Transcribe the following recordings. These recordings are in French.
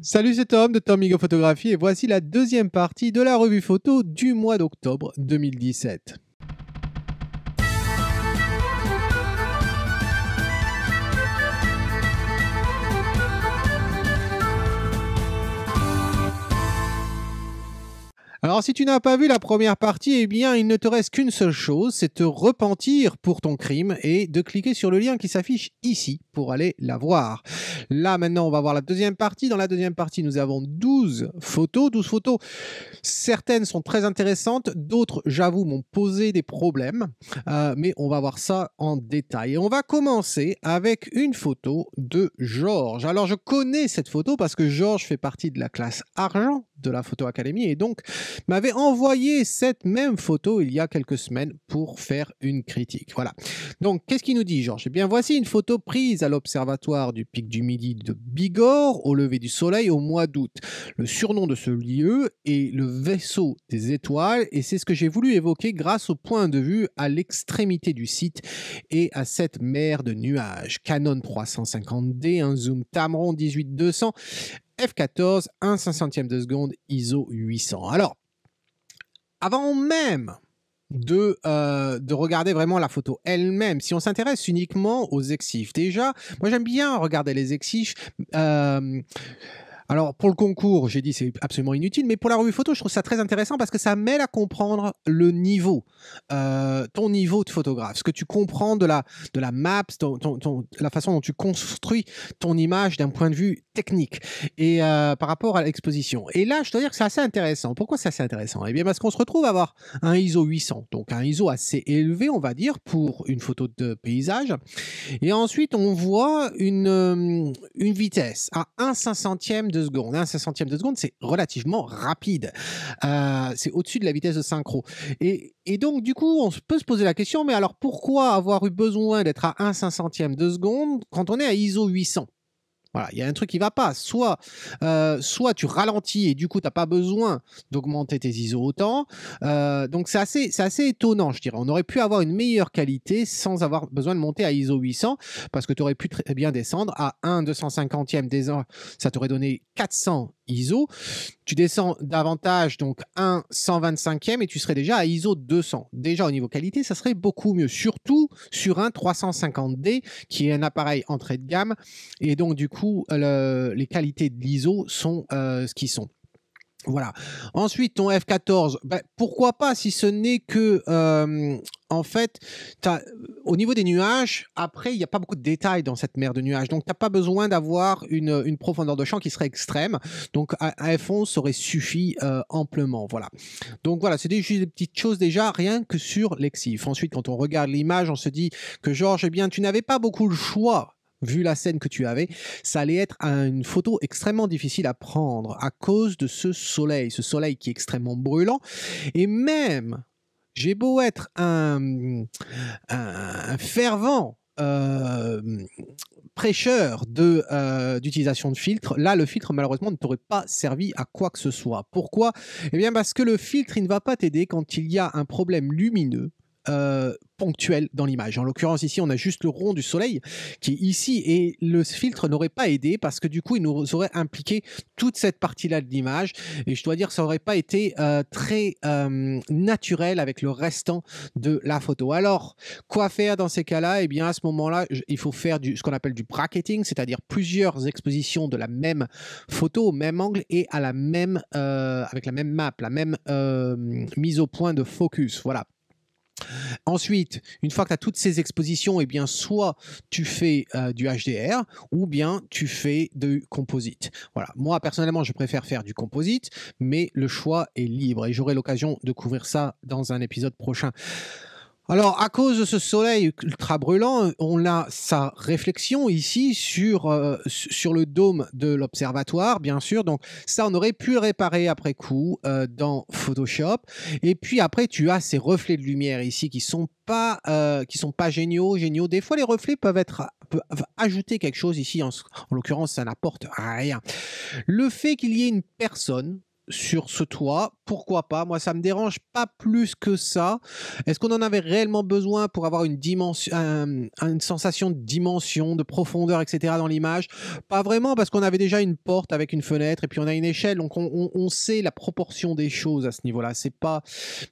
Salut, c'est Tom de Tom Migo Photographie et voici la deuxième partie de la revue photo du mois d'octobre 2017. Alors si tu n'as pas vu la première partie, eh bien il ne te reste qu'une seule chose, c'est te repentir pour ton crime et de cliquer sur le lien qui s'affiche ici pour aller la voir. Là maintenant on va voir la deuxième partie. Dans la deuxième partie nous avons 12 photos. Certaines sont très intéressantes, d'autres j'avoue m'ont posé des problèmes, mais on va voir ça en détail. Et on va commencer avec une photo de Georges. Alors je connais cette photo parce que Georges fait partie de la classe argent de la Photo Academy et donc m'avait envoyé cette même photo il y a quelques semaines pour faire une critique. Voilà. Donc, qu'est-ce qu'il nous dit, Georges? Eh bien, voici une photo prise à l'observatoire du Pic du Midi de Bigorre au lever du soleil au mois d'août. Le surnom de ce lieu est le vaisseau des étoiles et c'est ce que j'ai voulu évoquer grâce au point de vue à l'extrémité du site et à cette mer de nuages. Canon 350D, un zoom Tamron 18-200, f14, 1/500e de seconde, ISO 800. Alors, avant même de regarder vraiment la photo elle-même, si on s'intéresse uniquement aux exifs, déjà, moi j'aime bien regarder les exifs. Alors, pour le concours, j'ai dit c'est absolument inutile, mais pour la revue photo, je trouve ça très intéressant parce que ça m'aide à comprendre le niveau, ton niveau de photographe, ce que tu comprends de la map, la façon dont tu construis ton image d'un point de vue technique et par rapport à l'exposition. Et là, je dois dire que c'est assez intéressant. Pourquoi c'est assez intéressant? Eh bien, parce qu'on se retrouve à avoir un ISO 800, donc un ISO assez élevé, on va dire, pour une photo de paysage. Et ensuite, on voit une vitesse à 1/500e de seconde. 1/500e de seconde, c'est relativement rapide. C'est au-dessus de la vitesse de synchro. Et donc, du coup, on peut se poser la question, mais alors pourquoi avoir eu besoin d'être à 1/500e de seconde quand on est à ISO 800? Voilà, il y a un truc qui ne va pas. Soit tu ralentis et du coup, tu n'as pas besoin d'augmenter tes ISO autant. Donc, c'est assez étonnant, je dirais. On aurait pu avoir une meilleure qualité sans avoir besoin de monter à ISO 800 parce que tu aurais pu très bien descendre à 1/250e des ans. Ça t'aurait donné 400 ISO. Tu descends davantage, donc 1/125e et tu serais déjà à ISO 200. Déjà, au niveau qualité, ça serait beaucoup mieux. Surtout sur un 350D qui est un appareil entrée de gamme. Et donc, du coup, les qualités de l'ISO sont ce qu'ils sont. Voilà. Ensuite, ton F14, ben, pourquoi pas si ce n'est que, en fait, au niveau des nuages, après, il n'y a pas beaucoup de détails dans cette mer de nuages. Donc, tu n'as pas besoin d'avoir une profondeur de champ qui serait extrême. Donc, un F11 aurait suffi amplement. Voilà. Donc, voilà, c'est juste des petites choses déjà, rien que sur l'exif. Ensuite, quand on regarde l'image, on se dit que, Georges, eh bien, tu n'avais pas beaucoup le choix. Vu la scène que tu avais, ça allait être une photo extrêmement difficile à prendre à cause de ce soleil qui est extrêmement brûlant. Et même, j'ai beau être un fervent prêcheur d'utilisation de filtre, là le filtre malheureusement ne t'aurait pas servi à quoi que ce soit. Pourquoi? Eh bien parce que le filtre il ne va pas t'aider quand il y a un problème lumineux ponctuel dans l'image. En l'occurrence ici on a juste le rond du soleil qui est ici et le filtre n'aurait pas aidé parce que du coup il nous aurait impliqué toute cette partie là de l'image et je dois dire que ça n'aurait pas été très naturel avec le restant de la photo. Alors quoi faire dans ces cas là? Eh bien à ce moment là il faut faire ce qu'on appelle du bracketing, c'est-à-dire plusieurs expositions de la même photo au même angle et à la même avec la même map, la même mise au point de focus. Voilà. Ensuite, une fois que tu as toutes ces expositions, eh bien, soit tu fais du HDR ou bien tu fais du composite. Voilà. Moi, personnellement, je préfère faire du composite, mais le choix est libre et j'aurai l'occasion de couvrir ça dans un épisode prochain. Alors, à cause de ce soleil ultra brûlant, on a sa réflexion ici sur le dôme de l'observatoire, bien sûr. Donc, ça, on aurait pu le réparer après coup dans Photoshop. Et puis après, tu as ces reflets de lumière ici qui sont pas géniaux. Des fois, les reflets peuvent ajouter quelque chose ici. En l'occurrence, ça n'apporte rien. Le fait qu'il y ait une personne sur ce toit, pourquoi pas? Moi, ça me dérange pas plus que ça. Est-ce qu'on en avait réellement besoin pour avoir une dimension, une sensation de dimension, de profondeur, etc. dans l'image? Pas vraiment, parce qu'on avait déjà une porte avec une fenêtre et puis on a une échelle, donc on sait la proportion des choses à ce niveau-là. C'est pas,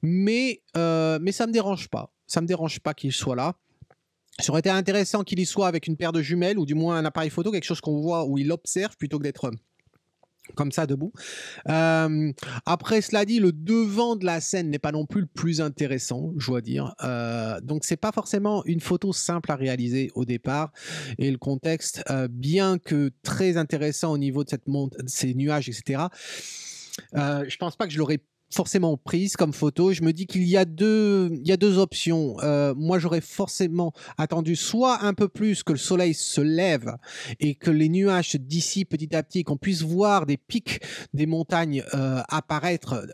mais ça me dérange pas. Ça me dérange pas qu'il soit là. Ça aurait été intéressant qu'il y soit avec une paire de jumelles ou du moins un appareil photo, quelque chose qu'on voit où il observe plutôt que d'être comme ça debout. Après cela dit, le devant de la scène n'est pas non plus le plus intéressant, je dois dire. Donc c'est pas forcément une photo simple à réaliser au départ. Et le contexte, bien que très intéressant au niveau de ces nuages, etc. Je pense pas que je l'aurais forcément prise comme photo. Je me dis qu'il y a deux options. Moi, j'aurais forcément attendu soit un peu plus que le soleil se lève et que les nuages se dissipent petit à petit, qu'on puisse voir des pics des montagnes apparaître,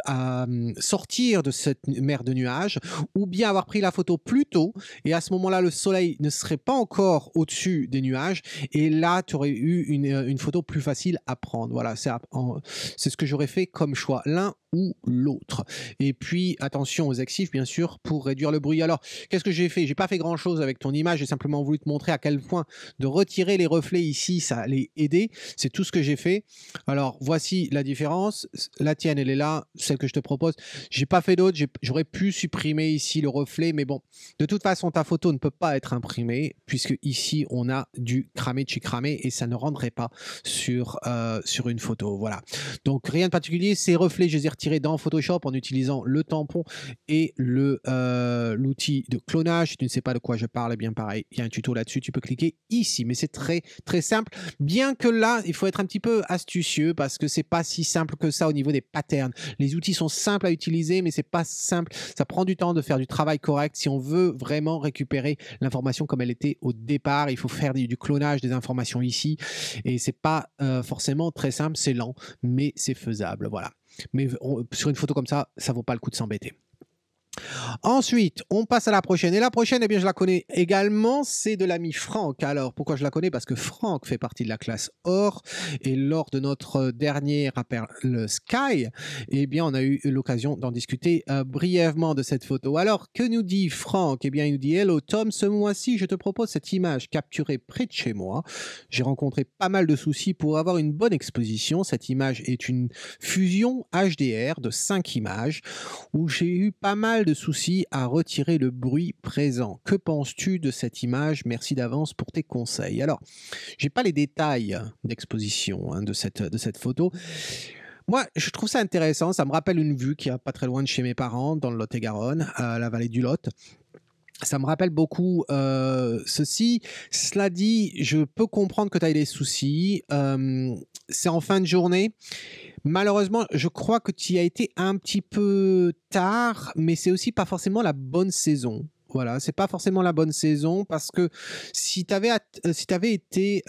sortir de cette mer de nuages, ou bien avoir pris la photo plus tôt et à ce moment-là, le soleil ne serait pas encore au-dessus des nuages et là, tu aurais eu une photo plus facile à prendre. Voilà, c'est ce que j'aurais fait comme choix. L'un ou l'autre. Et puis, attention aux exifs, bien sûr, pour réduire le bruit. Alors, qu'est-ce que j'ai fait? J'ai pas fait grand-chose avec ton image, j'ai simplement voulu te montrer à quel point de retirer les reflets ici, ça allait aider. C'est tout ce que j'ai fait. Alors, voici la différence. La tienne, elle est là, celle que je te propose. J'ai pas fait d'autre, j'aurais pu supprimer ici le reflet, mais bon, de toute façon, ta photo ne peut pas être imprimée, puisque ici, on a du cramé de chez cramé, et ça ne rendrait pas sur une photo. Voilà. Donc, rien de particulier. Ces reflets, je les ai retirés dans Photoshop en utilisant le tampon et l'outil de clonage. Si tu ne sais pas de quoi je parle, eh bien pareil, il y a un tuto là-dessus, tu peux cliquer ici, mais c'est très très simple, bien que là il faut être un petit peu astucieux parce que c'est pas si simple que ça au niveau des patterns. Les outils sont simples à utiliser, mais c'est pas simple, ça prend du temps de faire du travail correct. Si on veut vraiment récupérer l'information comme elle était au départ, il faut faire du clonage des informations ici, et c'est pas forcément très simple, c'est lent, mais c'est faisable, voilà. Mais sur une photo comme ça vaut pas le coup de s'embêter. Ensuite, on passe à la prochaine. Et la prochaine, eh bien, je la connais également, c'est de l'ami Franck. Alors, pourquoi je la connais? Parce que Franck fait partie de la classe Or. Et lors de notre dernier rappel, le Sky, eh bien, on a eu l'occasion d'en discuter brièvement de cette photo. Alors, que nous dit Franck? Eh bien, il nous dit: Hello Tom, ce mois-ci, je te propose cette image capturée près de chez moi. J'ai rencontré pas mal de soucis pour avoir une bonne exposition. Cette image est une fusion HDR de 5 images où j'ai eu pas mal de soucis à retirer le bruit présent. Que penses-tu de cette image? Merci d'avance pour tes conseils. Alors, j'ai pas les détails d'exposition de cette photo. Moi, je trouve ça intéressant. Ça me rappelle une vue qui est pas très loin de chez mes parents, dans le Lot-et-Garonne, à la vallée du Lot. Ça me rappelle beaucoup ceci. Cela dit, je peux comprendre que tu as des soucis. C'est en fin de journée. Malheureusement, je crois que tu y as été un petit peu tard, mais c'est aussi pas forcément la bonne saison. Voilà, c'est pas forcément la bonne saison parce que si tu avais, été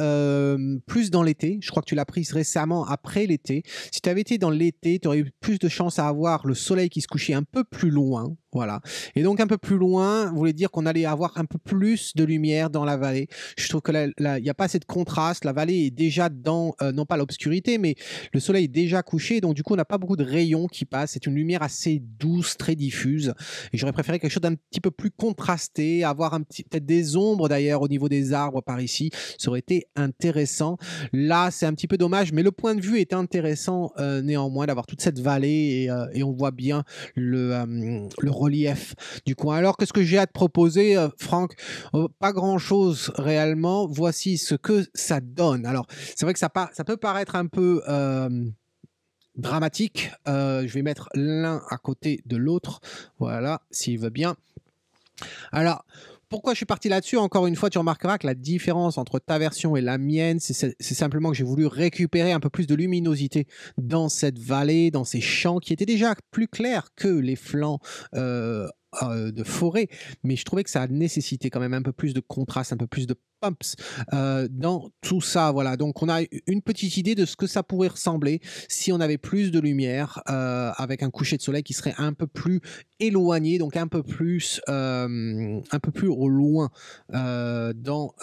plus dans l'été, je crois que tu l'as prise récemment après l'été, si tu avais été dans l'été, tu aurais eu plus de chance à avoir le soleil qui se couchait un peu plus loin. Voilà. Et donc un peu plus loin, voulait dire qu'on allait avoir un peu plus de lumière dans la vallée. Je trouve que là, il n'y a pas assez de contraste. La vallée est déjà dans, non pas l'obscurité, mais le soleil est déjà couché. Donc du coup, on n'a pas beaucoup de rayons qui passent. C'est une lumière assez douce, très diffuse. Et j'aurais préféré quelque chose d'un petit peu plus contrasté, avoir peut-être des ombres d'ailleurs au niveau des arbres par ici. Ça aurait été intéressant. Là, c'est un petit peu dommage, mais le point de vue est intéressant néanmoins d'avoir toute cette vallée et on voit bien le relief du coin. Alors, qu'est-ce que j'ai à te proposer, Franck? Pas grand-chose réellement. Voici ce que ça donne. Alors, c'est vrai que ça peut paraître un peu dramatique. Je vais mettre l'un à côté de l'autre. Voilà, s'il veut bien. Alors, pourquoi je suis parti là-dessus? Encore une fois, tu remarqueras que la différence entre ta version et la mienne, c'est simplement que j'ai voulu récupérer un peu plus de luminosité dans cette vallée, dans ces champs qui étaient déjà plus clairs que les flancs de forêt, mais je trouvais que ça nécessitait quand même un peu plus de contraste, un peu plus de pumps dans tout ça. Voilà, donc on a une petite idée de ce que ça pourrait ressembler si on avait plus de lumière avec un coucher de soleil qui serait un peu plus éloigné, donc un peu plus au loin dans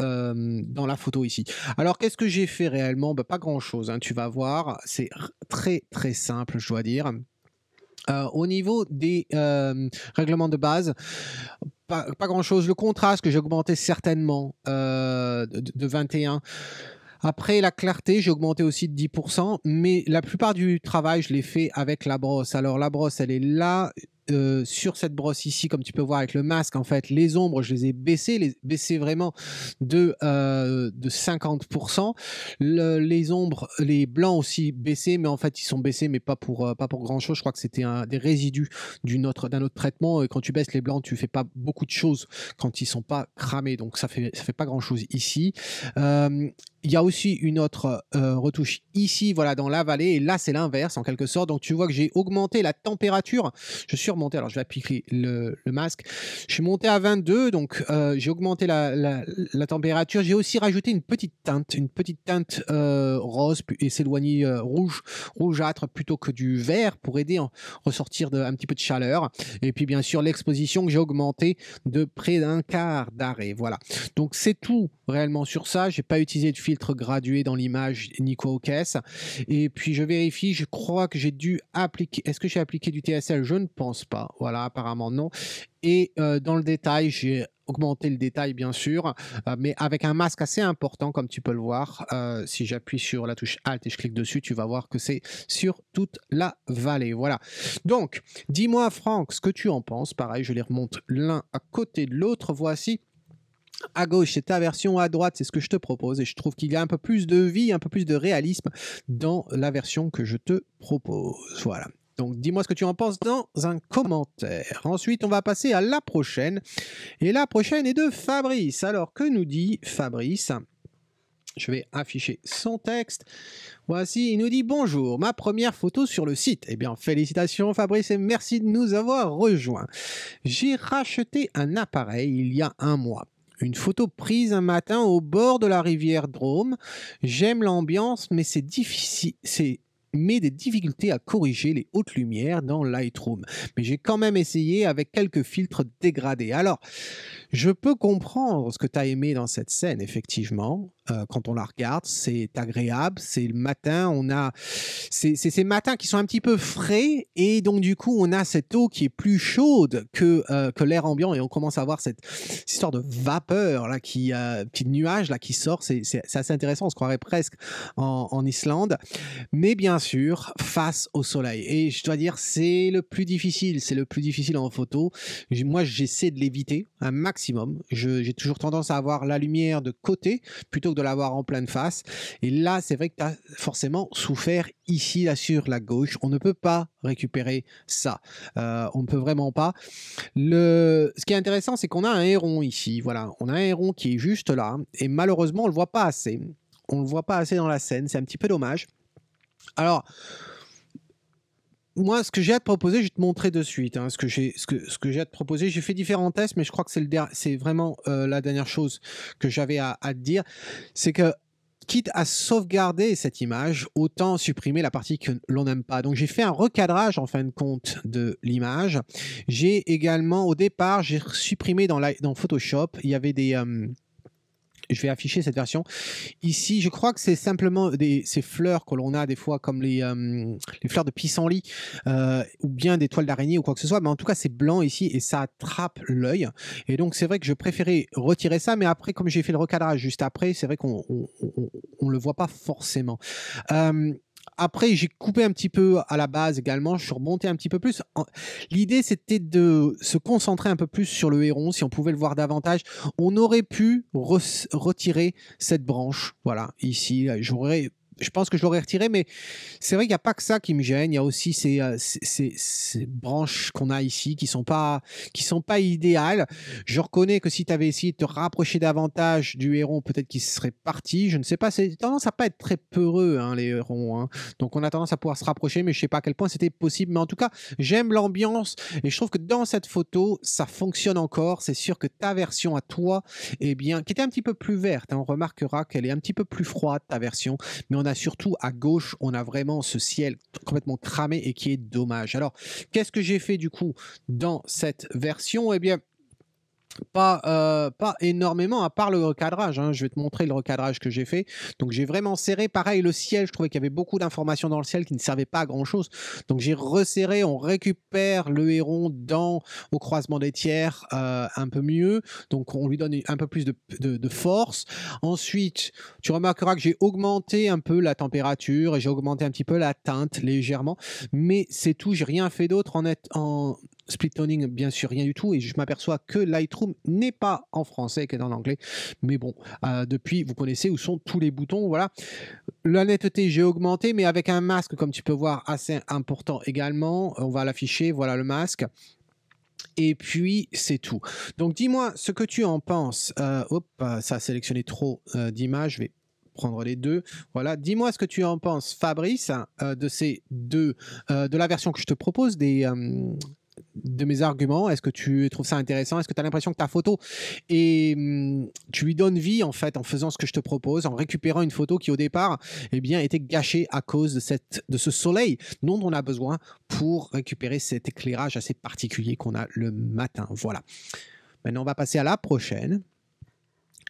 la photo ici. Alors qu'est-ce que j'ai fait réellement? Bah, pas grand-chose, hein, tu vas voir, c'est très très simple, je dois dire. Au niveau des règlements de base, pas grand-chose. Le contraste que j'ai augmenté certainement de 21. Après, la clarté, j'ai augmenté aussi de 10%, mais la plupart du travail, je l'ai fait avec la brosse. Alors, la brosse, elle est là. Sur cette brosse ici, comme tu peux voir avec le masque, en fait, les ombres, je les ai baissées vraiment de 50%. Les ombres, les blancs aussi baissés, mais en fait, ils sont baissés, mais pas pour grand-chose. Je crois que c'était des résidus d'un autre traitement. Et quand tu baisses les blancs, tu fais pas beaucoup de choses quand ils sont pas cramés. Donc, ça fait pas grand-chose ici. Il y a aussi une autre retouche ici, voilà, dans la vallée. Et là, c'est l'inverse, en quelque sorte. Donc, tu vois que j'ai augmenté la température. Je suis remonté, alors je vais appliquer le masque. Je suis monté à 22, donc j'ai augmenté la température. J'ai aussi rajouté une petite teinte rose et s'éloigner rougeâtre plutôt que du vert pour aider à ressortir un petit peu de chaleur. Et puis, bien sûr, l'exposition que j'ai augmentée de près d'un quart d'arrêt. Voilà. Donc, c'est tout réellement sur ça. J'ai pas utilisé de filtre gradué dans l'image ni quoi aux caisses. Et puis, je vérifie. Je crois que j'ai dû appliquer. Est-ce que j'ai appliqué du TSL? Je ne pense pas. Voilà, apparemment non. Et dans le détail, j'ai augmenté le détail bien sûr, mais avec un masque assez important comme tu peux le voir. Si j'appuie sur la touche Alt et je clique dessus, tu vas voir que c'est sur toute la vallée. Voilà. Donc, dis-moi Franck ce que tu en penses. Pareil, je les remonte l'un à côté de l'autre. Voici. À gauche, c'est ta version, à droite, c'est ce que je te propose. Et je trouve qu'il y a un peu plus de vie, un peu plus de réalisme dans la version que je te propose. Voilà. Donc, dis-moi ce que tu en penses dans un commentaire. Ensuite, on va passer à la prochaine. Et la prochaine est de Fabrice. Alors, que nous dit Fabrice ? Je vais afficher son texte. Voici, il nous dit « Bonjour, ma première photo sur le site. » Eh bien, félicitations Fabrice et merci de nous avoir rejoints. J'ai racheté un appareil il y a un mois. Une photo prise un matin au bord de la rivière Drôme. J'aime l'ambiance, mais c'est difficile. Mais des difficultés à corriger les hautes lumières dans Lightroom. Mais j'ai quand même essayé avec quelques filtres dégradés. Alors, je peux comprendre ce que tu as aimé dans cette scène, effectivement. Quand on la regarde, c'est agréable. C'est le matin, c'est ces matins qui sont un petit peu frais et donc du coup, on a cette eau qui est plus chaude que l'air ambiant et on commence à avoir cette histoire de vapeur là, petit nuage là qui sort. C'est assez intéressant. On se croirait presque en Islande, mais bien sûr face au soleil. Et je dois dire, c'est le plus difficile. C'est le plus difficile en photo. Moi, j'essaie de l'éviter un maximum. J'ai toujours tendance à avoir la lumière de côté plutôt que de l'avoir en pleine face. Et là, c'est vrai que tu as forcément souffert ici, là, sur la gauche. On ne peut pas récupérer ça. On ne peut vraiment pas. Ce qui est intéressant, c'est qu'on a un héron ici. Voilà, on a un héron qui est juste là. Et malheureusement, on ne le voit pas assez. On ne le voit pas assez dans la scène. C'est un petit peu dommage. Alors, moi, ce que j'ai à te proposer, je vais te montrer de suite. Hein, ce que j'ai à te proposer, j'ai fait différents tests, mais je crois que c'est vraiment la dernière chose que j'avais à te dire. C'est que, quitte à sauvegarder cette image, autant supprimer la partie que l'on n'aime pas. Donc, j'ai fait un recadrage, en fin de compte, de l'image. J'ai également, au départ, j'ai supprimé dans Photoshop, il y avait des... je vais afficher cette version. Ici, je crois que c'est simplement ces fleurs que l'on a des fois, comme les fleurs de pissenlit, ou bien des toiles d'araignée ou quoi que ce soit. Mais en tout cas, c'est blanc ici et ça attrape l'œil. Et donc, c'est vrai que je préférais retirer ça. Mais après, comme j'ai fait le recadrage juste après, c'est vrai qu'on le voit pas forcément. Après, j'ai coupé un petit peu à la base également, je suis remonté un petit peu plus. L'idée, c'était de se concentrer un peu plus sur le héron, si on pouvait le voir davantage. On aurait pu retirer cette branche, voilà, ici. J'aurais je pense que je l'aurais retiré, mais c'est vrai qu'il n'y a pas que ça qui me gêne. Il y a aussi ces branches qu'on a ici qui sont pas idéales. Je reconnais que si tu avais essayé de te rapprocher davantage du héron, peut-être qu'il serait parti. Je ne sais pas, c'est tendance à pas être très peureux, hein, les hérons, hein. Donc on a tendance à pouvoir se rapprocher, mais je ne sais pas à quel point c'était possible. Mais en tout cas, j'aime l'ambiance et je trouve que dans cette photo, ça fonctionne encore. C'est sûr que ta version à toi, eh bien, qui était un petit peu plus verte, hein, on remarquera qu'elle est un petit peu plus froide, ta version, mais on a surtout à gauche, on a vraiment ce ciel complètement cramé et qui est dommage. Alors, qu'est-ce que j'ai fait du coup dans cette version? Eh bien, pas énormément, à part le recadrage, hein. Je vais te montrer le recadrage que j'ai fait. Donc j'ai vraiment serré. Pareil, le ciel, je trouvais qu'il y avait beaucoup d'informations dans le ciel qui ne servaient pas à grand-chose. Donc j'ai resserré, on récupère le héron au croisement des tiers un peu mieux. Donc on lui donne un peu plus de force. Ensuite, tu remarqueras que j'ai augmenté un peu la température et j'ai augmenté un petit peu la teinte légèrement. Mais c'est tout, j'ai rien fait d'autre en split toning, bien sûr, rien du tout. Et je m'aperçois que Lightroom n'est pas en français, qu'elle est en anglais. Mais bon, depuis, vous connaissez où sont tous les boutons. Voilà. La netteté, j'ai augmenté, mais avec un masque, comme tu peux voir, assez important également. On va l'afficher. Voilà le masque. Et puis, c'est tout. Donc, dis-moi ce que tu en penses. Hop, ça a sélectionné trop d'images. Je vais prendre les deux. Voilà. Dis-moi ce que tu en penses, Fabrice, de ces deux, de la version que je te propose, de mes arguments. Est-ce que tu trouves ça intéressant? Est-ce que tu as l'impression que ta photo tu lui donnes vie en fait en faisant ce que je te propose, en récupérant une photo qui au départ eh bien, était gâchée à cause de ce soleil dont on a besoin pour récupérer cet éclairage assez particulier qu'on a le matin. Voilà. Maintenant, on va passer à la prochaine.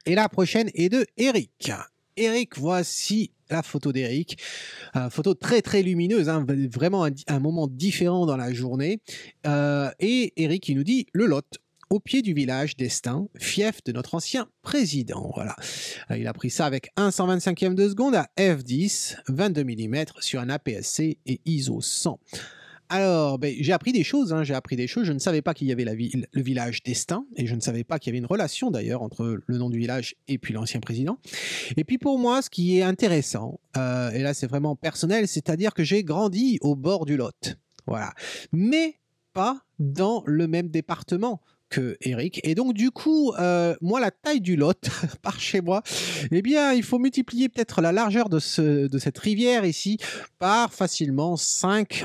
Et la prochaine est de Eric. Eric, voici la photo d'Eric. Photo très très lumineuse, hein, vraiment un moment différent dans la journée. Et Eric, il nous dit le Lot, au pied du village d'Estaing, fief de notre ancien président. Voilà. Il a pris ça avec 1/125e de seconde à f10, 22 mm sur un APS-C et ISO 100. Alors, j'ai appris des choses, hein, Je ne savais pas qu'il y avait le village d'Estaing, et je ne savais pas qu'il y avait une relation d'ailleurs entre le nom du village et puis l'ancien président. Et puis pour moi, ce qui est intéressant, et là c'est vraiment personnel, c'est-à-dire que j'ai grandi au bord du Lot. Voilà. Mais pas dans le même département que Eric. Et donc, du coup, moi, la taille du Lot, par chez moi, eh bien, il faut multiplier peut-être la largeur de cette rivière ici par facilement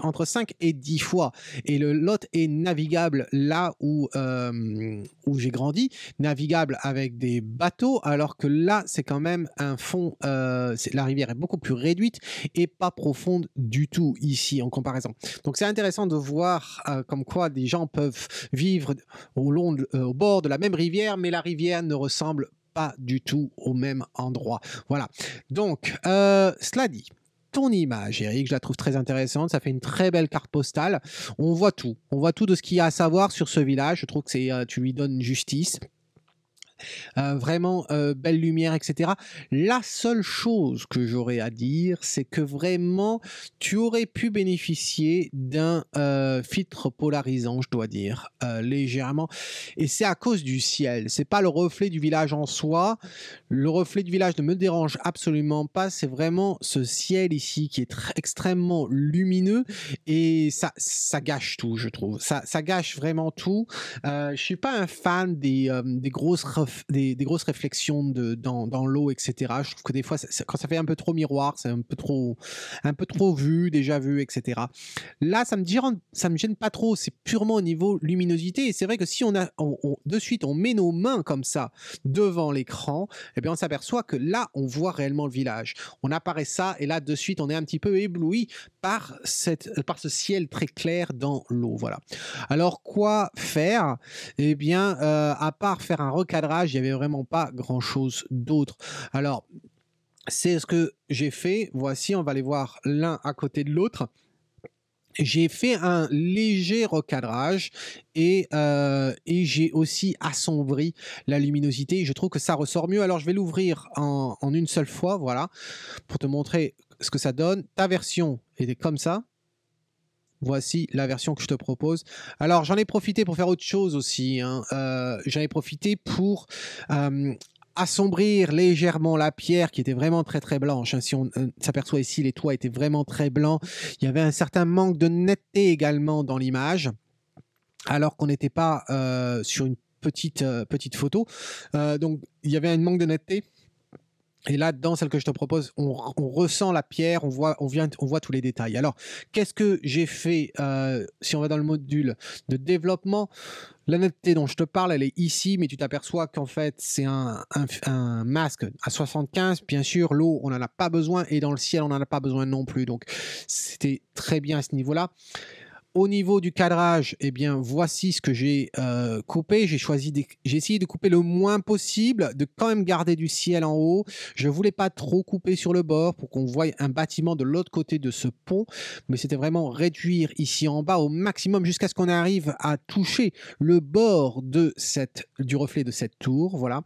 entre 5 et 10 fois. Et le Lot est navigable là où j'ai grandi, navigable avec des bateaux, alors que là, c'est quand même un fond, la rivière est beaucoup plus réduite et pas profonde du tout ici en comparaison. Donc, c'est intéressant de voir comme quoi des gens peuvent vivre au bord de la même rivière, mais la rivière ne ressemble pas du tout au même endroit. Voilà. Donc, cela dit, ton image, Eric, je la trouve très intéressante. Ça fait une très belle carte postale. On voit tout. On voit tout de ce qu'il y a à savoir sur ce village. Je trouve que tu lui donnes justice. Vraiment belle lumière, etc. La seule chose que j'aurais à dire, c'est que vraiment, tu aurais pu bénéficier d'un filtre polarisant, je dois dire, légèrement. Et c'est à cause du ciel. C'est pas le reflet du village en soi. Le reflet du village ne me dérange absolument pas. C'est vraiment ce ciel ici qui est extrêmement lumineux et ça gâche tout, je trouve. Ça gâche vraiment tout. Je suis pas un fan des grosses réflexions dans l'eau, etc. Je trouve que des fois, quand ça fait un peu trop miroir, c'est un peu trop déjà vu, etc. Là, ça me gêne pas trop. C'est purement au niveau luminosité. Et c'est vrai que si de suite, on met nos mains comme ça devant l'écran, eh bien, on s'aperçoit que là, on voit réellement le village. On apparaît ça, et là, de suite, on est un petit peu ébloui par ce ciel très clair dans l'eau. Voilà. Alors, quoi faire? Eh bien, à part faire un recadrage, il n'y avait vraiment pas grand-chose d'autre. Alors, c'est ce que j'ai fait. Voici, on va les voir l'un à côté de l'autre. J'ai fait un léger recadrage et j'ai aussi assombri la luminosité. Je trouve que ça ressort mieux. Alors, je vais l'ouvrir en une seule fois, voilà, pour te montrer ce que ça donne. Ta version était comme ça. Voici la version que je te propose. Alors, j'en ai profité pour faire autre chose aussi, hein. J'en ai profité pour assombrir légèrement la pierre qui était vraiment très très blanche. Hein. Si on s'aperçoit ici, les toits étaient vraiment très blancs. Il y avait un certain manque de netteté également dans l'image, alors qu'on n'était pas sur une petite photo. Donc il y avait un manque de netteté. Et là, dans celle que je te propose, on ressent la pierre, on voit tous les détails. Alors, qu'est-ce que j'ai fait si on va dans le module de développement? La netteté dont je te parle, elle est ici, mais tu t'aperçois qu'en fait, c'est un masque à 75. Bien sûr, l'eau, on n'en a pas besoin, et dans le ciel, on n'en a pas besoin non plus. Donc, c'était très bien à ce niveau-là. Au niveau du cadrage, eh bien, voici ce que j'ai coupé. J'ai essayé de couper le moins possible, de quand même garder du ciel en haut. Je voulais pas trop couper sur le bord pour qu'on voie un bâtiment de l'autre côté de ce pont, mais c'était vraiment réduire ici en bas au maximum jusqu'à ce qu'on arrive à toucher le bord du reflet de cette tour. Voilà.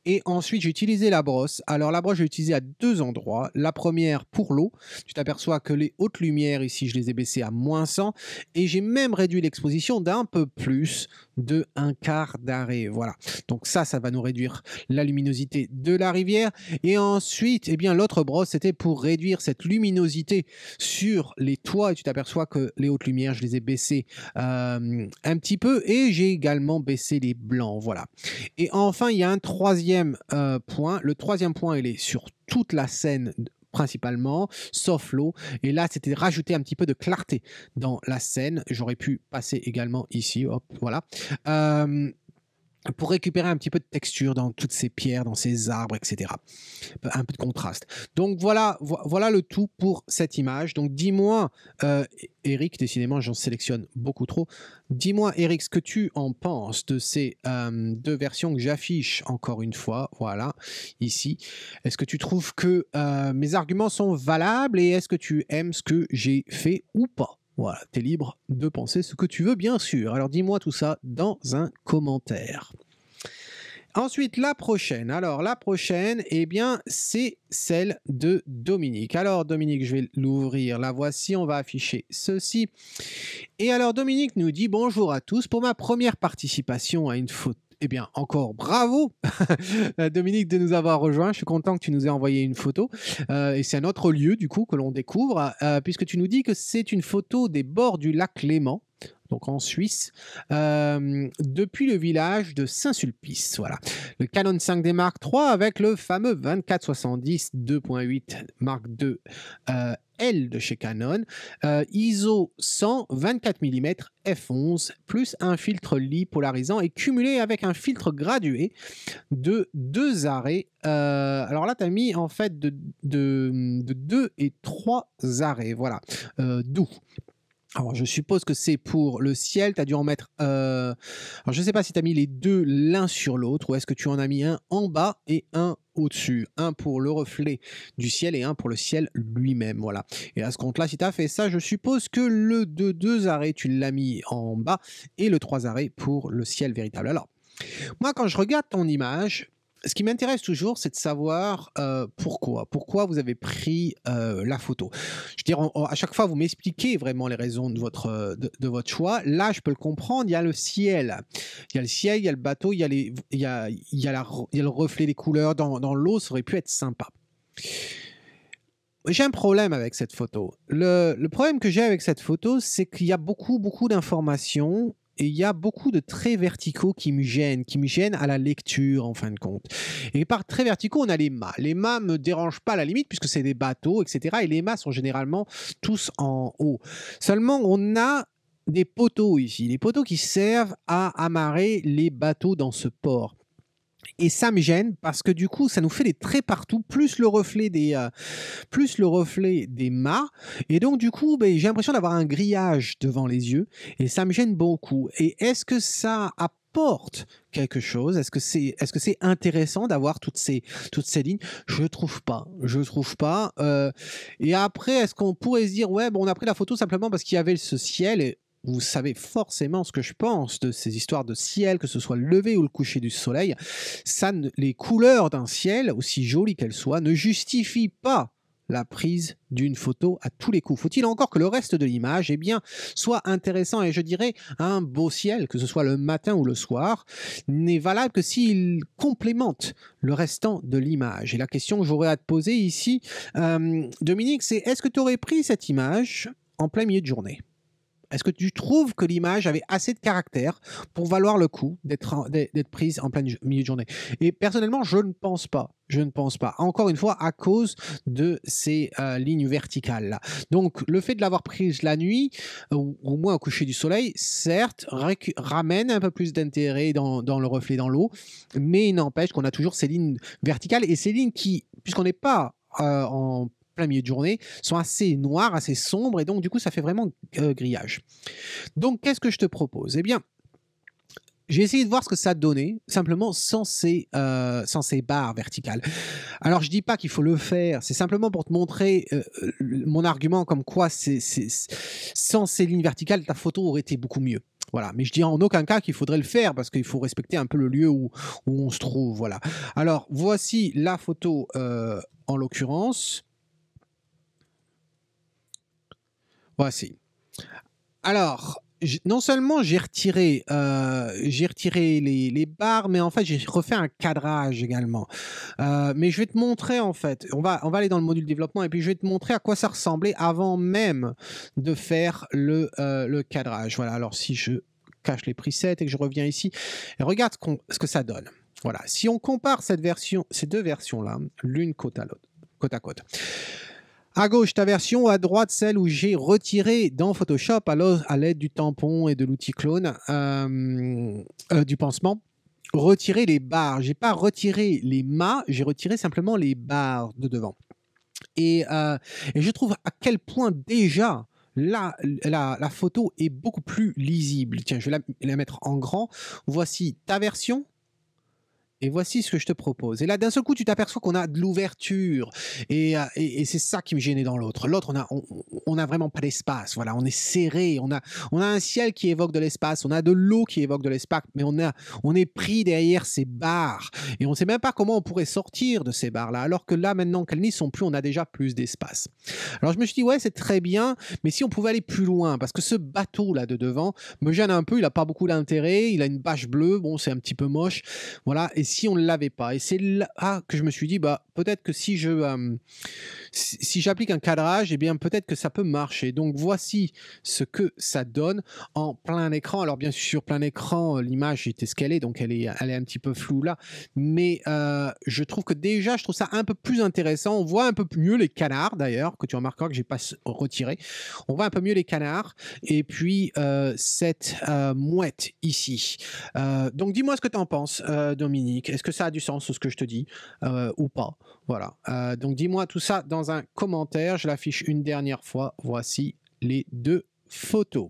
Et ensuite, j'ai utilisé la brosse. Alors, la brosse, j'ai utilisé à 2 endroits. La première pour l'eau. Tu t'aperçois que les hautes lumières ici, je les ai baissées à -100. Et j'ai même réduit l'exposition d'un peu plus de 1/4 d'arrêt. Voilà. Donc ça va nous réduire la luminosité de la rivière. Et ensuite, eh bien, l'autre brosse, c'était pour réduire cette luminosité sur les toits. Et tu t'aperçois que les hautes lumières, je les ai baissées un petit peu. Et j'ai également baissé les blancs. Voilà. Et enfin, il y a un troisième point. Le troisième point, il est sur toute la scène principalement, sauf l'eau. Et là, c'était rajouter un petit peu de clarté dans la scène. J'aurais pu passer également ici, hop, voilà. Pour récupérer un petit peu de texture dans toutes ces pierres, dans ces arbres, etc. Un peu de contraste. Donc voilà le tout pour cette image. Donc dis-moi, Eric, décidément j'en sélectionne beaucoup trop. Dis-moi, Eric, ce que tu en penses de ces 2 versions que j'affiche encore une fois, voilà, ici. Est-ce que tu trouves que mes arguments sont valables et est-ce que tu aimes ce que j'ai fait ou pas? Voilà, tu es libre de penser ce que tu veux, bien sûr. Alors dis-moi tout ça dans un commentaire. Ensuite, la prochaine. Alors, la prochaine, eh bien, c'est celle de Dominique. Alors, Dominique, je vais l'ouvrir. La voici, on va afficher ceci. Et alors, Dominique nous dit « Bonjour à tous. Pour ma première participation à une photo, eh bien, encore bravo, Dominique, de nous avoir rejoints. Je suis content que tu nous aies envoyé une photo. Et c'est un autre lieu, du coup, que l'on découvre, puisque tu nous dis que c'est une photo des bords du lac Léman, donc en Suisse, depuis le village de Saint-Sulpice. Voilà. Le Canon 5D Mark III avec le fameux 24-70 2.8 Mark II L de chez Canon, ISO 100 24 mm f11 plus un filtre Li polarisant et cumulé avec un filtre gradué de 2 arrêts. Alors là, tu as mis en fait de 2 et 3 arrêts. Voilà. D'où alors, je suppose que c'est pour le ciel, tu as dû en mettre... Alors, je ne sais pas si tu as mis les deux l'un sur l'autre, ou est-ce que tu en as mis un en bas et un au-dessus. Un pour le reflet du ciel et un pour le ciel lui-même, voilà. Et à ce compte-là, si tu as fait ça, je suppose que le 2 arrêts, tu l'as mis en bas, et le 3 arrêts pour le ciel véritable. Alors, moi, quand je regarde ton image... Ce qui m'intéresse toujours, c'est de savoir pourquoi vous avez pris la photo. Je veux dire, à chaque fois, vous m'expliquez vraiment les raisons de votre choix. Là, je peux le comprendre. Il y a le ciel. Il y a le ciel, il y a le bateau, il y a le reflet des couleurs dans l'eau. Ça aurait pu être sympa. J'ai un problème avec cette photo. Le problème que j'ai avec cette photo, c'est qu'il y a beaucoup d'informations. Et il y a beaucoup de traits verticaux qui me gênent à la lecture en fin de compte. Et par traits verticaux, on a les mâts. Les mâts me dérangent pas à la limite puisque c'est des bateaux, etc. Et les mâts sont généralement tous en haut. Seulement, on a des poteaux ici. Les poteaux qui servent à amarrer les bateaux dans ce port. Et ça me gêne parce que du coup, ça nous fait des traits partout, plus le reflet des mâts. Et donc, du coup, j'ai l'impression d'avoir un grillage devant les yeux. Et ça me gêne beaucoup. Et est-ce que ça apporte quelque chose? Est-ce que c'est intéressant d'avoir toutes ces lignes? Je trouve pas. Et après, est-ce qu'on pourrait se dire, ouais, bon, on a pris la photo simplement parce qu'il y avait ce ciel et vous savez forcément ce que je pense de ces histoires de ciel, que ce soit le lever ou le coucher du soleil. Les couleurs d'un ciel, aussi jolies qu'elles soient, ne justifient pas la prise d'une photo à tous les coups. Faut-il encore que le reste de l'image soit intéressant et je dirais un beau ciel, que ce soit le matin ou le soir, n'est valable que s'il complémente le restant de l'image. Et la question que j'aurais à te poser ici, Dominique, c'est est-ce que tu aurais pris cette image en plein milieu de journée? Est-ce que tu trouves que l'image avait assez de caractère pour valoir le coup d'être prise en plein milieu de journée? Et personnellement, je ne pense pas. Je ne pense pas. Encore une fois, à cause de ces lignes verticales-là. Donc, le fait de l'avoir prise la nuit, ou au moins au coucher du soleil, certes, ramène un peu plus d'intérêt dans le reflet dans l'eau, mais il n'empêche qu'on a toujours ces lignes verticales et ces lignes qui, puisqu'on n'est pas en plein milieu de journée, sont assez noires, assez sombres, et donc du coup ça fait vraiment grillage. Donc qu'est-ce que je te propose? Eh bien, j'ai essayé de voir ce que ça donnait, simplement sans ces barres verticales. Alors je dis pas qu'il faut le faire, c'est simplement pour te montrer mon argument comme quoi sans ces lignes verticales, ta photo aurait été beaucoup mieux. Voilà, mais je dis en aucun cas qu'il faudrait le faire parce qu'il faut respecter un peu le lieu où on se trouve. Voilà. Alors voici la photo en l'occurrence. Voici. Alors, non seulement j'ai retiré les barres, mais en fait, j'ai refait un cadrage également. Mais je vais te montrer, en fait, on va aller dans le module développement et puis je vais te montrer à quoi ça ressemblait avant même de faire le cadrage. Voilà, alors si je cache les presets et que je reviens ici, et regarde ce que ça donne. Voilà, si on compare ces deux versions-là, l'une côte à côte. À gauche, ta version, à droite, celle où j'ai retiré dans Photoshop à l'aide du tampon et de l'outil clone du pansement, retirer les barres. J'ai pas retiré les mâts, j'ai retiré simplement les barres de devant. Et je trouve à quel point déjà la photo est beaucoup plus lisible. Tiens, je vais la mettre en grand. Voici ta version. Et voici ce que je te propose. Et là, d'un seul coup, tu t'aperçois qu'on a de l'ouverture. Et c'est ça qui me gênait dans l'autre. L'autre, on a vraiment pas d'espace. Voilà, on est serré. On a un ciel qui évoque de l'espace. On a de l'eau qui évoque de l'espace. Mais on est pris derrière ces barres. Et on ne sait même pas comment on pourrait sortir de ces barres-là. Alors que là, maintenant qu'elles n'y sont plus, on a déjà plus d'espace. Alors, je me suis dit, ouais, c'est très bien. Mais si on pouvait aller plus loin, parce que ce bateau-là de devant me gêne un peu. Il n'a pas beaucoup d'intérêt. Il a une bâche bleue. Bon, c'est un petit peu moche. Voilà. Et si on ne l'avait pas. Et c'est là que je me suis dit, bah, peut-être que si j'applique un cadrage, eh bien peut-être que ça peut marcher. Donc voici ce que ça donne en plein écran. Alors bien sûr, plein écran, l'image était ce qu'elle est, donc elle est un petit peu floue là. Mais je trouve que déjà, je trouve ça un peu plus intéressant. On voit un peu mieux les canards d'ailleurs, que tu remarqueras que j'ai pas retiré. On voit un peu mieux les canards. Et puis cette mouette ici. Donc dis-moi ce que tu en penses, Dominique. Est-ce que ça a du sens ce que je te dis ou pas? Voilà. Donc dis-moi tout ça dans un commentaire. Je l'affiche une dernière fois. Voici les deux photos.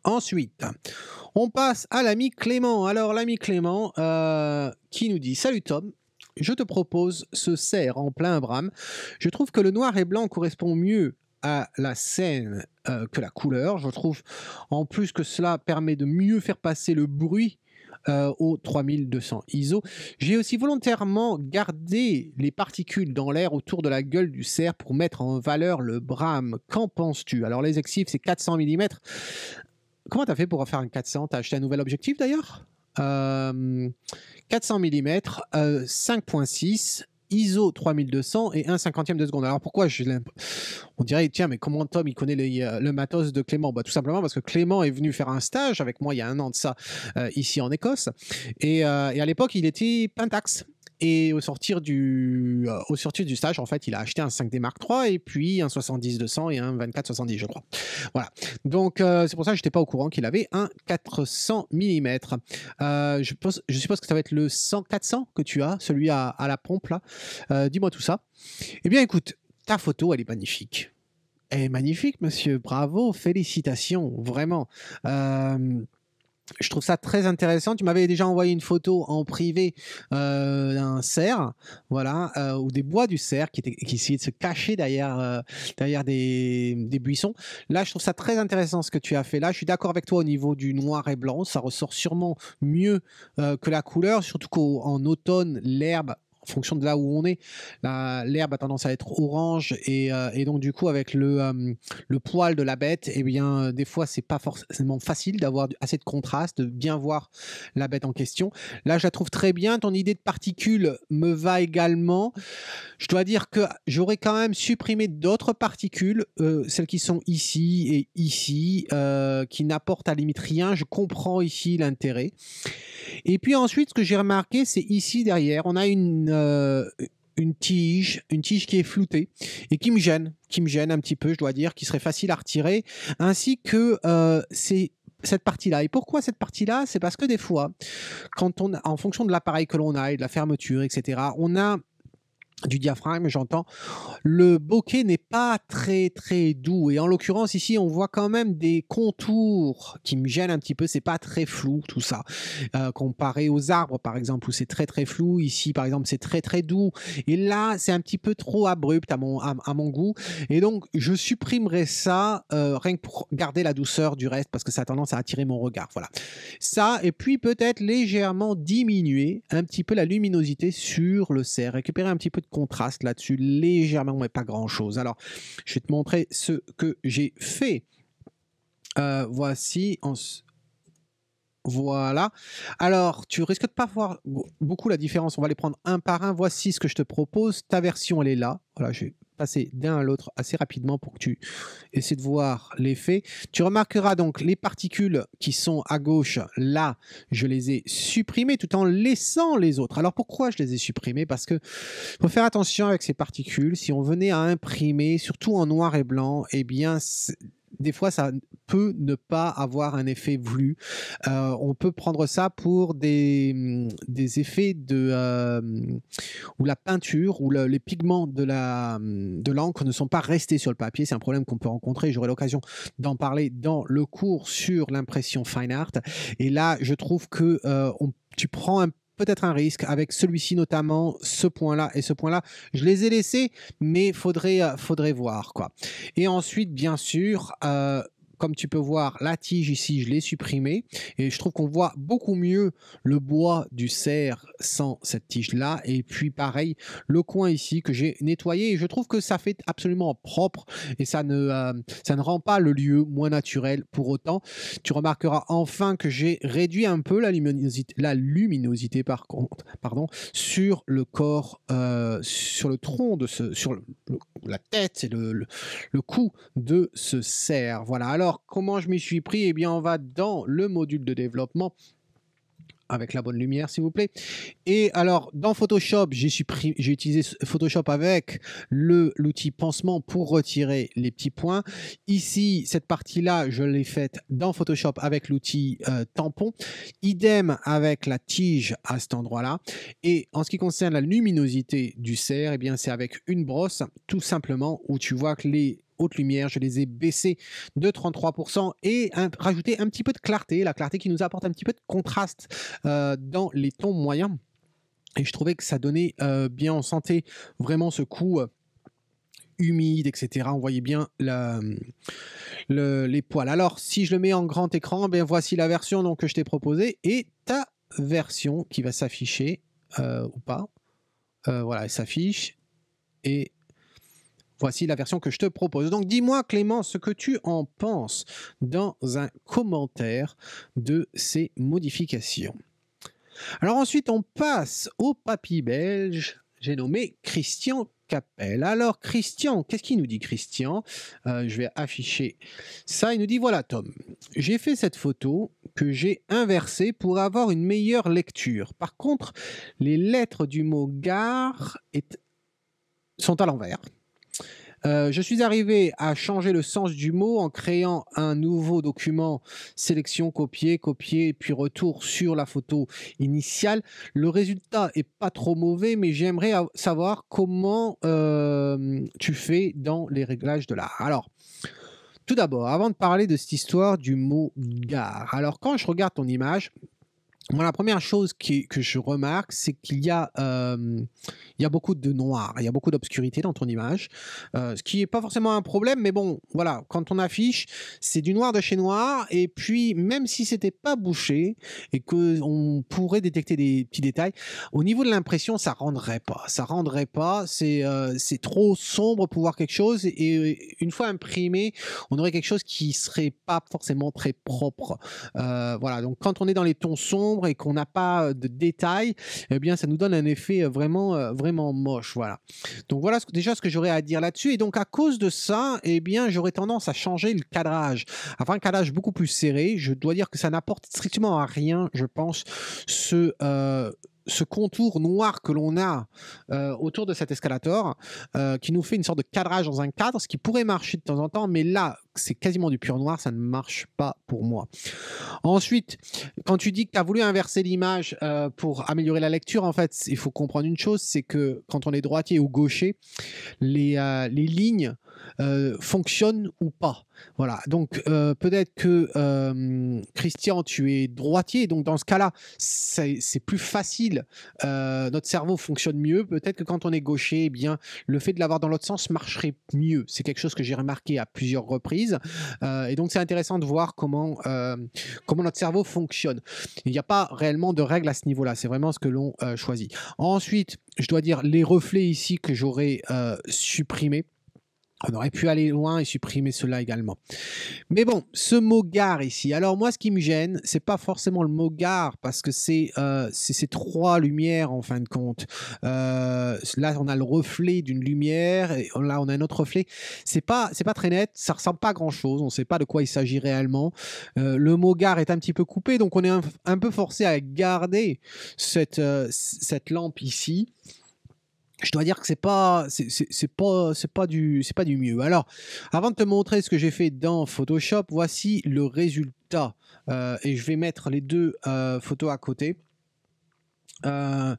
Ensuite, on passe à l'ami Clément. Alors l'ami Clément qui nous dit: salut Tom. Je te propose ce cerf en plein brame. Je trouve que le noir et blanc correspond mieux à la scène que la couleur. Je trouve en plus que cela permet de mieux faire passer le bruit au 3200 ISO. J'ai aussi volontairement gardé les particules dans l'air autour de la gueule du cerf pour mettre en valeur le brame. Qu'en penses-tu? Alors les exifs, c'est 400 mm. Comment tu as fait pour faire un 400? Tu as acheté un nouvel objectif d'ailleurs? 400 mm, 5.6, ISO 3200 et 1/50 de seconde. Alors pourquoi on dirait, tiens, mais comment Tom il connaît le matos de Clément? Bah, tout simplement parce que Clément est venu faire un stage avec moi il y a 1 an de ça ici en Écosse. Et à l'époque, il était Pentax. Et au sortir du stage, en fait, il a acheté un 5D Mark III et puis un 70-200 et un 24-70, je crois. Voilà. Donc, c'est pour ça que je n'étais pas au courant qu'il avait un 400 mm. Je suppose que ça va être le 400 que tu as, celui à la pompe, là. Dis-moi tout ça. Eh bien, écoute, ta photo, elle est magnifique. Elle est magnifique, monsieur. Bravo, félicitations, vraiment. Je trouve ça très intéressant. Tu m'avais déjà envoyé une photo en privé d'un cerf, voilà, ou des bois du cerf qui essayaient de se cacher derrière des buissons. Là, je trouve ça très intéressant ce que tu as fait là. Je suis d'accord avec toi au niveau du noir et blanc. Ça ressort sûrement mieux que la couleur, surtout qu'en automne, l'herbe fonction de là où on est, l'herbe a tendance à être orange et donc du coup avec le poil de la bête, eh bien des fois c'est pas forcément facile d'avoir assez de contraste, de bien voir la bête en question. Là je la trouve très bien, ton idée de particules me va également. Je dois dire que j'aurais quand même supprimé d'autres particules, celles qui sont ici et ici, qui n'apportent à la limite rien. Je comprends ici l'intérêt. Et puis ensuite, ce que j'ai remarqué, c'est ici derrière, on a une tige qui est floutée et qui me gêne un petit peu, je dois dire, qui serait facile à retirer, ainsi que cette partie-là. Et pourquoi cette partie-là? C'est parce que des fois, en fonction de l'appareil que l'on a et de la fermeture, etc., on a du diaphragme, j'entends, le bokeh n'est pas très très doux et en l'occurrence ici on voit quand même des contours qui me gênent un petit peu, c'est pas très flou tout ça, comparé aux arbres par exemple où c'est très très flou, ici par exemple c'est très très doux et là c'est un petit peu trop abrupt à mon goût et donc je supprimerai ça rien que pour garder la douceur du reste parce que ça a tendance à attirer mon regard, voilà. Ça et puis peut-être légèrement diminuer un petit peu la luminosité sur le cerf, récupérer un petit peu de contraste là-dessus, légèrement, mais pas grand-chose. Alors, je vais te montrer ce que j'ai fait. Voici. Voilà. Alors, tu risques de pas voir beaucoup la différence. On va les prendre un par un. Voici ce que je te propose. Ta version, elle est là. Voilà, je vais passer d'un à l'autre assez rapidement pour que tu essaies de voir l'effet. Tu remarqueras donc les particules qui sont à gauche. Là, je les ai supprimées tout en laissant les autres. Alors, pourquoi je les ai supprimées? Parce que faut faire attention avec ces particules. Si on venait à imprimer, surtout en noir et blanc, eh bien, des fois, ça peut ne pas avoir un effet voulu. On peut prendre ça pour des effets où la peinture ou les pigments de l'encre ne sont pas restés sur le papier. C'est un problème qu'on peut rencontrer. J'aurai l'occasion d'en parler dans le cours sur l'impression fine art. Et là, je trouve que tu prends peut-être un risque avec celui-ci notamment, ce point-là et ce point-là. Je les ai laissés, mais faudrait voir quoi. Et ensuite, bien sûr, comme tu peux voir, la tige ici, je l'ai supprimée et je trouve qu'on voit beaucoup mieux le bois du cerf sans cette tige-là. Et puis pareil, le coin ici que j'ai nettoyé et je trouve que ça fait absolument propre et ça ne rend pas le lieu moins naturel pour autant. Tu remarqueras enfin que j'ai réduit un peu la luminosité sur le corps, sur le tronc, sur la tête et le cou de ce cerf. Voilà. Alors, comment je m'y suis pris? Eh bien, on va dans le module de développement avec la bonne lumière, s'il vous plaît. Et alors, dans Photoshop, j'ai utilisé Photoshop avec l'outil pansement pour retirer les petits points. Ici, cette partie-là, je l'ai faite dans Photoshop avec l'outil tampon. Idem avec la tige à cet endroit-là. Et en ce qui concerne la luminosité du cerf, eh bien, c'est avec une brosse, tout simplement, où tu vois que les haute lumière, je les ai baissées de 33% et rajouté un petit peu de clarté, la clarté qui nous apporte un petit peu de contraste dans les tons moyens. Et je trouvais que ça donnait bien, on sentait vraiment ce coup humide, etc. On voyait bien les poils. Alors, si je le mets en grand écran, bien voici la version donc, que je t'ai proposée et ta version qui va s'afficher ou pas. Voilà, elle s'affiche et voici la version que je te propose. Donc, dis-moi, Clément, ce que tu en penses dans un commentaire de ces modifications. Alors ensuite, on passe au papy belge. J'ai nommé Christian Capel. Alors, Christian, qu'est-ce qu'il nous dit, Christian? Je vais afficher ça. Il nous dit, voilà, Tom, j'ai fait cette photo que j'ai inversée pour avoir une meilleure lecture. Par contre, les lettres du mot gare sont à l'envers. Je suis arrivé à changer le sens du mot en créant un nouveau document sélection, copier, puis retour sur la photo initiale. Le résultat est pas trop mauvais, mais j'aimerais savoir comment tu fais dans les réglages de l'art. Alors, tout d'abord, avant de parler de cette histoire du mot gare, alors quand je regarde ton image, Moi, la première chose que je remarque, c'est qu'il y a, il y a beaucoup de noir, il y a beaucoup d'obscurité dans ton image, ce qui est pas forcément un problème, mais bon, voilà, quand on affiche, c'est du noir de chez noir et puis même si c'était pas bouché et qu'on pourrait détecter des petits détails, au niveau de l'impression, ça rendrait pas, c'est trop sombre pour voir quelque chose et une fois imprimé, on aurait quelque chose qui serait pas forcément très propre. Voilà, donc quand on est dans les tons sombres et qu'on n'a pas de détails, eh bien, ça nous donne un effet vraiment moche. Voilà. Donc voilà déjà ce que j'aurais à dire là-dessus. Et donc à cause de ça, eh bien, j'aurais tendance à changer le cadrage. Avoir un cadrage beaucoup plus serré, je dois dire que ça n'apporte strictement à rien, je pense, ce contour noir que l'on a autour de cet escalator, qui nous fait une sorte de cadrage dans un cadre, ce qui pourrait marcher de temps en temps, mais là, c'est quasiment du pur noir, ça ne marche pas pour moi. Ensuite, quand tu dis que tu as voulu inverser l'image pour améliorer la lecture, en fait, il faut comprendre une chose, c'est que quand on est droitier ou gaucher, les lignes fonctionnent ou pas. Voilà, donc peut-être que Christian, tu es droitier, donc dans ce cas-là, c'est plus facile, notre cerveau fonctionne mieux. Peut-être que quand on est gaucher, eh bien, le fait de l'avoir dans l'autre sens marcherait mieux. C'est quelque chose que j'ai remarqué à plusieurs reprises. Et donc c'est intéressant de voir comment notre cerveau fonctionne. Il n'y a pas réellement de règles à ce niveau-là, c'est vraiment ce que l'on choisit. Ensuite, je dois dire les reflets ici que j'aurais supprimés. On aurait pu aller loin et supprimer cela également. Mais bon, ce mot gare ici. Alors moi, ce qui me gêne, c'est pas forcément le mot gare parce que c'est ces trois lumières en fin de compte. Là, on a le reflet d'une lumière et là, on a un autre reflet. C'est pas très net. Ça ressemble pas à grand chose. On ne sait pas de quoi il s'agit réellement. Le mot gare est un petit peu coupé, donc on est un peu forcé à garder cette lampe ici. Je dois dire que c'est pas du mieux. Alors, avant de te montrer ce que j'ai fait dans Photoshop, voici le résultat. Et je vais mettre les deux photos à côté. Voilà.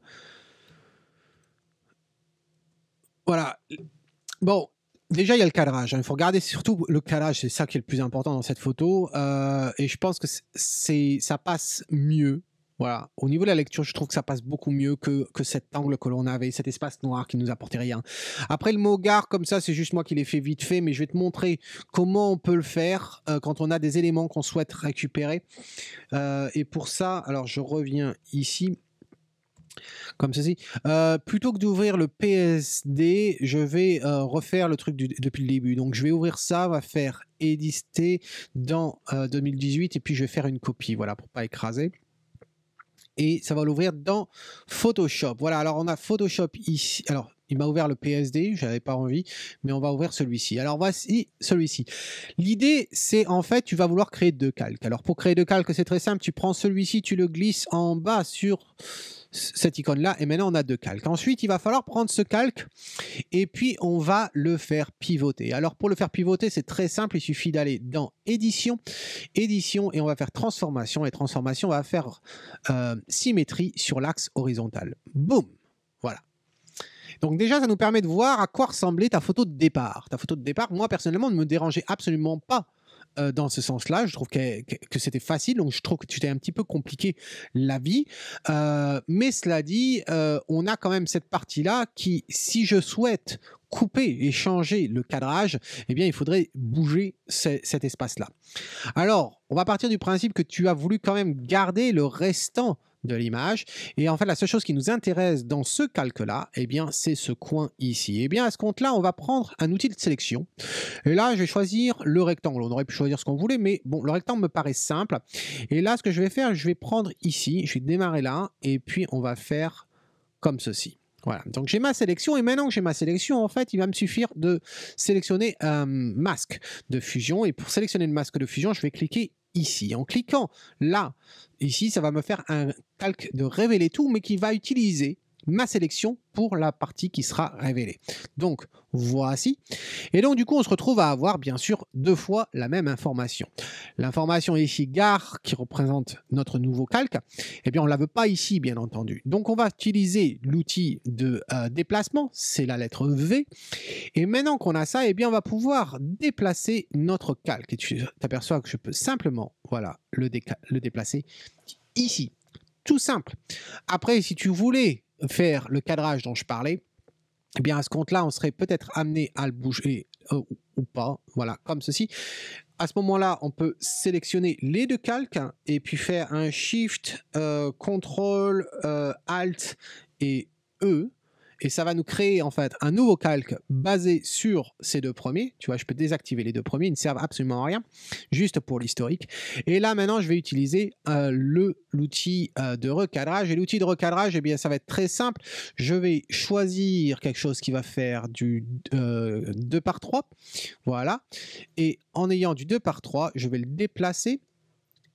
Bon, déjà il y a le cadrage, hein. Il faut regarder surtout le cadrage, c'est ça qui est le plus important dans cette photo. Et je pense que ça passe mieux. Voilà. Au niveau de la lecture, je trouve que ça passe beaucoup mieux que cet angle que l'on avait, cet espace noir qui nous apportait rien. Après, le mot gare, comme ça, c'est juste moi qui l'ai fait vite fait, mais je vais te montrer comment on peut le faire quand on a des éléments qu'on souhaite récupérer. Et pour ça, alors je reviens ici. Comme ceci. Plutôt que d'ouvrir le PSD, je vais refaire le truc depuis le début. Donc je vais ouvrir ça, on va faire éditer dans 2018 et puis je vais faire une copie, voilà, pour pas écraser. Et ça va l'ouvrir dans Photoshop. Voilà, alors on a Photoshop ici. Alors, il m'a ouvert le PSD, j'avais pas envie, mais on va ouvrir celui-ci. Alors voici celui-ci. L'idée, c'est en fait, tu vas vouloir créer deux calques. Alors pour créer deux calques, c'est très simple. Tu prends celui-ci, tu le glisses en bas sur cette icône-là, et maintenant on a deux calques. Ensuite, il va falloir prendre ce calque et puis on va le faire pivoter. Alors pour le faire pivoter, c'est très simple, il suffit d'aller dans édition, et on va faire transformation, et transformation, on va faire symétrie sur l'axe horizontal. Boum, voilà. Donc déjà, ça nous permet de voir à quoi ressemblait ta photo de départ. Ta photo de départ, moi personnellement, ne me dérangeait absolument pas dans ce sens-là. Je trouve que c'était facile, donc je trouve que tu t'es un petit peu compliqué la vie. Mais cela dit, on a quand même cette partie-là qui, si je souhaite couper et changer le cadrage, eh bien, il faudrait bouger cet espace-là. Alors, on va partir du principe que tu as voulu quand même garder le restant de l'image. Et en fait, la seule chose qui nous intéresse dans ce calque-là, eh bien, c'est ce coin ici. Eh bien, à ce compte-là, on va prendre un outil de sélection. Et là, je vais choisir le rectangle. On aurait pu choisir ce qu'on voulait, mais bon, le rectangle me paraît simple. Et là, ce que je vais faire, je vais prendre ici, je vais démarrer là, et puis on va faire comme ceci. Voilà, donc j'ai ma sélection et maintenant que j'ai ma sélection, en fait, il va me suffire de sélectionner un masque de fusion. Et pour sélectionner le masque de fusion, je vais cliquer ici. En cliquant là, ici, ça va me faire un calque de révéler tout, mais qui va utiliser ma sélection pour la partie qui sera révélée. Donc, voici. Et donc, du coup, on se retrouve à avoir, bien sûr, deux fois la même information. L'information ici, gare, qui représente notre nouveau calque, eh bien, on ne la veut pas ici, bien entendu. Donc, on va utiliser l'outil de déplacement, c'est la lettre V. Et maintenant qu'on a ça, eh bien, on va pouvoir déplacer notre calque. Et tu t'aperçois que je peux simplement, voilà, le déplacer ici. tout simple. Après, si tu voulais faire le cadrage dont je parlais, eh bien à ce compte-là, on serait peut-être amené à le bouger ou pas, voilà, comme ceci. À ce moment-là, on peut sélectionner les deux calques et puis faire un Shift, CTRL, Alt et E. Et ça va nous créer en fait un nouveau calque basé sur ces deux premiers. Tu vois, je peux désactiver les deux premiers, ils ne servent absolument à rien, juste pour l'historique. Et là maintenant, je vais utiliser l'outil de recadrage. Et l'outil de recadrage, eh bien, ça va être très simple. Je vais choisir quelque chose qui va faire du 2 par 3. Voilà. Et en ayant du 2 par 3, je vais le déplacer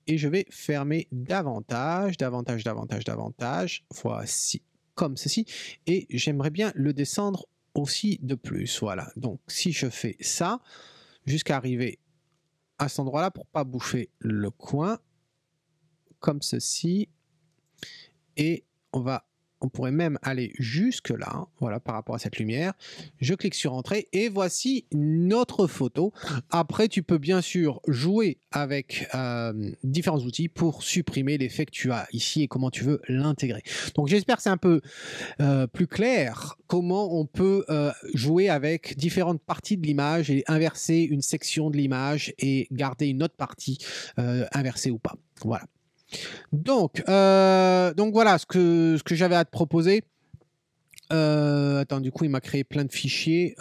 et je vais fermer davantage, davantage, davantage, davantage. Voici, comme ceci, et j'aimerais bien le descendre aussi de plus, voilà. Donc si je fais ça, jusqu'à arriver à cet endroit-là pour pas bouffer le coin, comme ceci, et on pourrait même aller jusque là, voilà, par rapport à cette lumière. Je clique sur Entrée et voici notre photo. Après, tu peux bien sûr jouer avec différents outils pour supprimer l'effet que tu as ici et comment tu veux l'intégrer. Donc, j'espère que c'est un peu plus clair comment on peut jouer avec différentes parties de l'image et inverser une section de l'image et garder une autre partie inversée ou pas. Voilà. Donc voilà ce que j'avais à te proposer. Attends, du coup, il m'a créé plein de fichiers.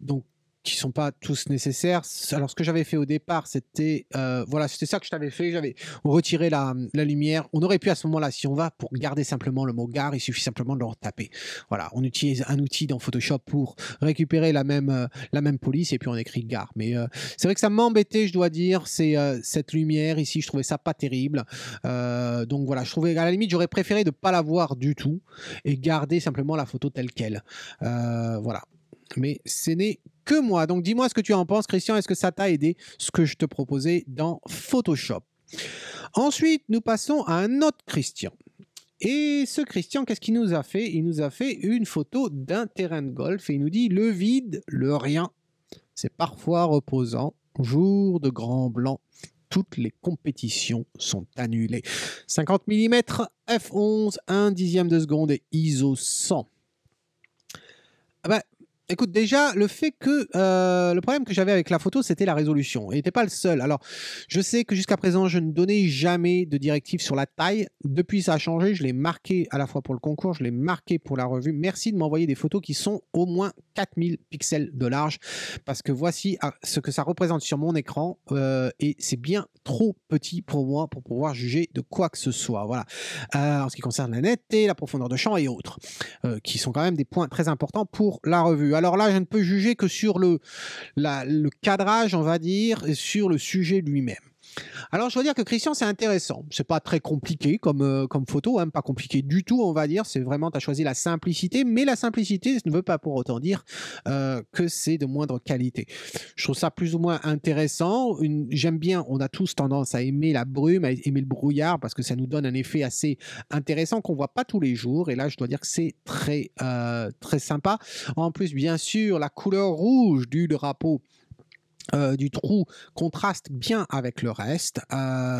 Donc, qui sont pas tous nécessaires. Alors, ce que j'avais fait au départ, c'était voilà, c'était ça que je t'avais fait. J'avais retiré la lumière. On aurait pu à ce moment-là, si on va pour garder simplement le mot gare, il suffit simplement de le retaper. Voilà, on utilise un outil dans Photoshop pour récupérer la même police et puis on écrit gare. Mais c'est vrai que ça m'embêtait, je dois dire, c'est cette lumière ici. Je trouvais ça pas terrible. Donc voilà, je trouvais à la limite, j'aurais préféré de pas la voir du tout et garder simplement la photo telle quelle. Voilà. Mais ce n'est que moi. Donc dis-moi ce que tu en penses, Christian. Est-ce que ça t'a aidé, ce que je te proposais dans Photoshop? Ensuite, nous passons à un autre Christian. Et ce Christian, qu'est-ce qu'il nous a fait? Il nous a fait une photo d'un terrain de golf et il nous dit le vide, le rien. C'est parfois reposant. Jour de grand blanc. Toutes les compétitions sont annulées. 50 mm, f11, 1 dixième de seconde et ISO 100. Ah bah, écoute, déjà, le fait que le problème que j'avais avec la photo, c'était la résolution. Et n'était pas le seul. Alors, je sais que jusqu'à présent, je ne donnais jamais de directive sur la taille. Depuis, ça a changé. Je l'ai marqué à la fois pour le concours, je l'ai marqué pour la revue. Merci de m'envoyer des photos qui sont au moins 4000 pixels de large. Parce que voici ce que ça représente sur mon écran. Et c'est bien trop petit pour moi pour pouvoir juger de quoi que ce soit. Voilà. En ce qui concerne la netteté, la profondeur de champ et autres. Qui sont quand même des points très importants pour la revue. Alors là, je ne peux juger que sur le cadrage, on va dire, et sur le sujet lui-même. Alors, je dois dire que Christian, c'est intéressant. C'est pas très compliqué comme photo, hein, pas compliqué du tout, on va dire. C'est vraiment, tu as choisi la simplicité, mais la simplicité ne veut pas pour autant dire que c'est de moindre qualité. Je trouve ça plus ou moins intéressant. J'aime bien, on a tous tendance à aimer la brume, à aimer le brouillard, parce que ça nous donne un effet assez intéressant qu'on voit pas tous les jours. Et là, je dois dire que c'est très, très sympa. En plus, bien sûr, la couleur rouge du drapeau du trou contraste bien avec le reste,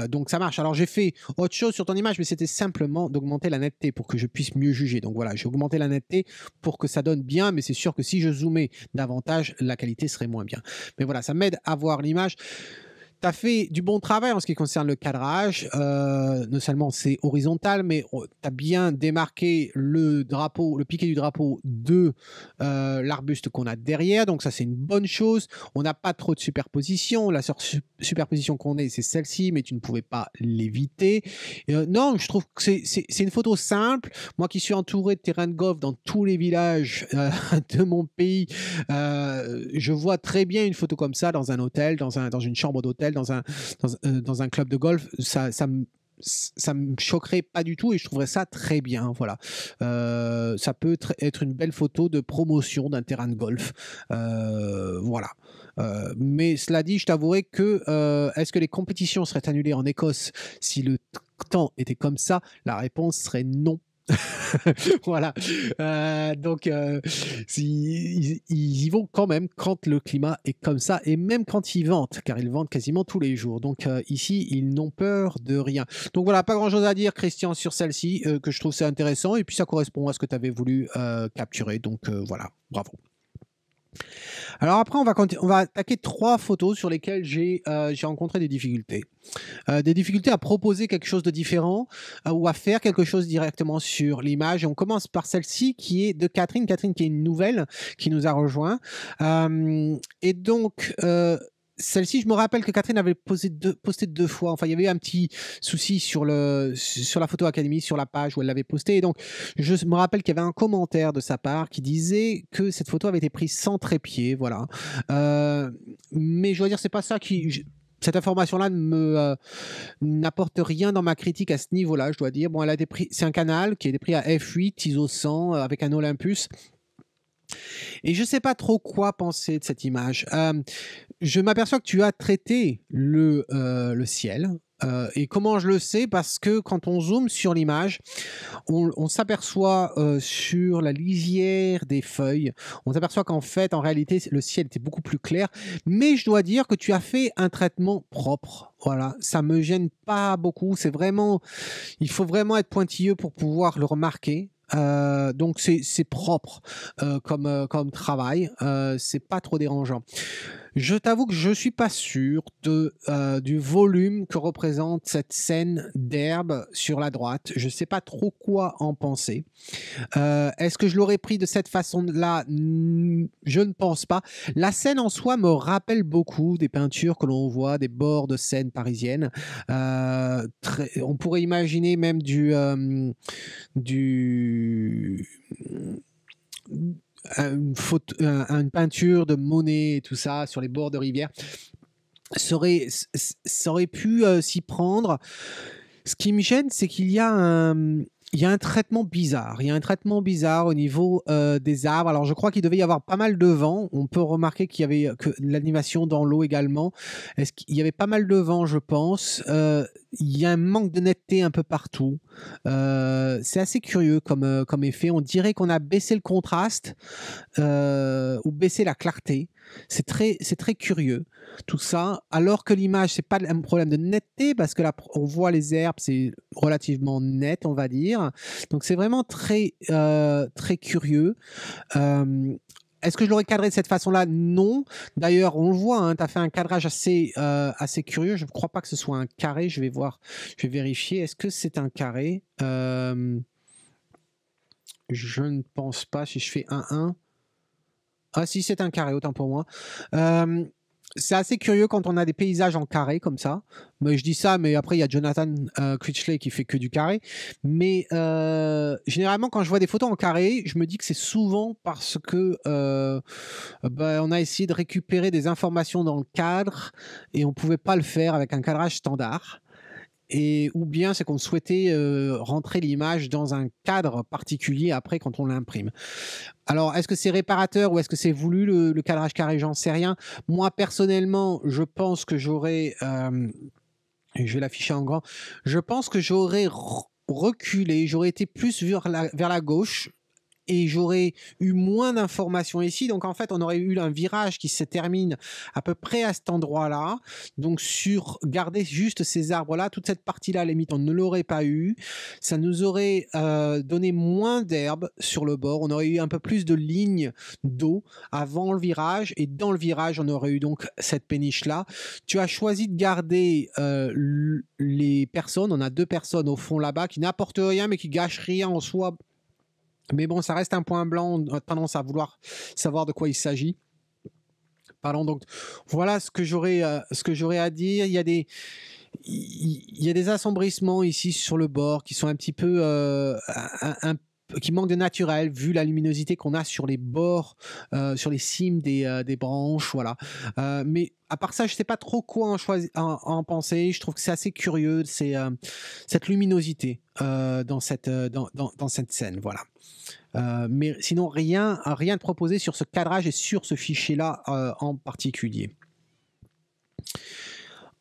donc ça marche. Alors j'ai fait autre chose sur ton image, mais c'était simplement d'augmenter la netteté pour que je puisse mieux juger. Donc voilà, j'ai augmenté la netteté pour que ça donne bien, mais c'est sûr que si je zoomais davantage, la qualité serait moins bien. Mais voilà, ça m'aide à voir l'image. Tu as fait du bon travail en ce qui concerne le cadrage. Non seulement c'est horizontal, mais tu as bien démarqué le drapeau, le piqué du drapeau de l'arbuste qu'on a derrière. Donc ça, c'est une bonne chose. On n'a pas trop de superposition. La seule superposition qu'on ait, c'est celle-ci, mais tu ne pouvais pas l'éviter. Non, je trouve que c'est une photo simple. Moi qui suis entouré de terrains de golf dans tous les villages de mon pays, je vois très bien une photo comme ça dans un hôtel, dans une chambre d'hôtel, dans un club de golf. Ça me choquerait pas du tout et je trouverais ça très bien. Voilà. Ça peut être une belle photo de promotion d'un terrain de golf. Voilà. Mais cela dit, je t'avouerai que est-ce que les compétitions seraient annulées en Écosse si le temps était comme ça? La réponse serait non. Voilà. Donc, ils y vont quand même quand le climat est comme ça, et même quand ils ventent, car ils ventent quasiment tous les jours. Donc, ici, ils n'ont peur de rien. Donc voilà, pas grand-chose à dire, Christian, sur celle-ci, que je trouve c'est intéressant, et puis ça correspond à ce que tu avais voulu capturer. Donc voilà, bravo. Alors après, on va attaquer 3 photos sur lesquelles j'ai rencontré des difficultés. Des difficultés à proposer quelque chose de différent ou à faire quelque chose directement sur l'image. Et on commence par celle-ci qui est de Catherine. Catherine qui est une nouvelle qui nous a rejoint. Et donc, celle-ci, je me rappelle que Catherine avait posté 2 fois. Enfin, il y avait eu un petit souci sur la Photo Academy, sur la page où elle l'avait posté. Et donc, je me rappelle qu'il y avait un commentaire de sa part qui disait que cette photo avait été prise sans trépied. Voilà. Mais je dois dire, c'est pas ça qui... Cette information-là n'apporte rien dans ma critique à ce niveau-là, je dois dire. Bon, c'est un canal qui a été pris à f8, ISO 100, avec un Olympus. Et je ne sais pas trop quoi penser de cette image. Je m'aperçois que tu as traité le ciel. Et comment je le sais? Parce que quand on zoome sur l'image, on s'aperçoit sur la lisière des feuilles, on s'aperçoit qu'en fait, en réalité, le ciel était beaucoup plus clair. Mais je dois dire que tu as fait un traitement propre. Voilà, ça me gêne pas beaucoup. C'est vraiment, il faut vraiment être pointilleux pour pouvoir le remarquer. Donc c'est propre comme travail, c'est pas trop dérangeant. Je t'avoue que je suis pas sûr du volume que représente cette scène d'herbe sur la droite. Je sais pas trop quoi en penser. Est-ce que je l'aurais pris de cette façon-là? Je ne pense pas. La scène en soi me rappelle beaucoup des peintures que l'on voit, des bords de Seine parisienne. On pourrait imaginer même une peinture de Monet et tout ça sur les bords de rivière. Ça aurait pu s'y prendre. Ce qui me gêne, c'est qu'il y a un traitement bizarre. Il y a un traitement bizarre au niveau des arbres. Alors, je crois qu'il devait y avoir pas mal de vent. On peut remarquer qu'il y avait que l'animation dans l'eau également. Est-ce qu'il y avait pas mal de vent, je pense. Il y a un manque de netteté un peu partout. C'est assez curieux comme effet. On dirait qu'on a baissé le contraste ou baissé la clarté. C'est très curieux tout ça, alors que l'image, c'est pas un problème de netteté, parce que là, on voit les herbes, c'est relativement net, on va dire. Donc, c'est vraiment très curieux. Est-ce que je l'aurais cadré de cette façon-là? Non. D'ailleurs, on le voit, hein, tu as fait un cadrage assez curieux. Je ne crois pas que ce soit un carré. Je vais voir, je vais vérifier. Est-ce que c'est un carré? Je ne pense pas. Si je fais 1-1. Ah si, c'est un carré, autant pour moi. C'est assez curieux quand on a des paysages en carré comme ça. Mais je dis ça, mais après il y a Jonathan Critchley qui fait que du carré. Mais généralement quand je vois des photos en carré, je me dis que c'est souvent parce que on a essayé de récupérer des informations dans le cadre et on pouvait pas le faire avec un cadrage standard. Ou bien c'est qu'on souhaitait rentrer l'image dans un cadre particulier après quand on l'imprime. Alors, est-ce que c'est réparateur ou est-ce que c'est voulu le cadrage carré? J'en sais rien. Moi, personnellement, je pense que j'aurais... je vais l'afficher en grand. Je pense que j'aurais reculé, j'aurais été plus vers la gauche, et j'aurais eu moins d'informations ici. Donc, en fait, on aurait eu un virage qui se termine à peu près à cet endroit-là. Donc, garder juste ces arbres-là, toute cette partie-là, à la limite, on ne l'aurait pas eu. Ça nous aurait donné moins d'herbe sur le bord. On aurait eu un peu plus de lignes d'eau avant le virage. Et dans le virage, on aurait eu donc cette péniche-là. Tu as choisi de garder les personnes. On a 2 personnes au fond là-bas qui n'apportent rien, mais qui gâchent rien en soi. Mais bon, ça reste un point blanc, on a tendance à vouloir savoir de quoi il s'agit. Pardon, donc voilà ce que j'aurais à dire. Il y a des assombrissements ici sur le bord qui sont un petit peu qui manquent de naturel vu la luminosité qu'on a sur les bords, sur les cimes des branches, voilà. Mais à part ça, je sais pas trop quoi en penser. Je trouve que c'est assez curieux, c'est cette luminosité dans cette scène, voilà. Mais sinon, rien de proposé sur ce cadrage et sur ce fichier-là en particulier.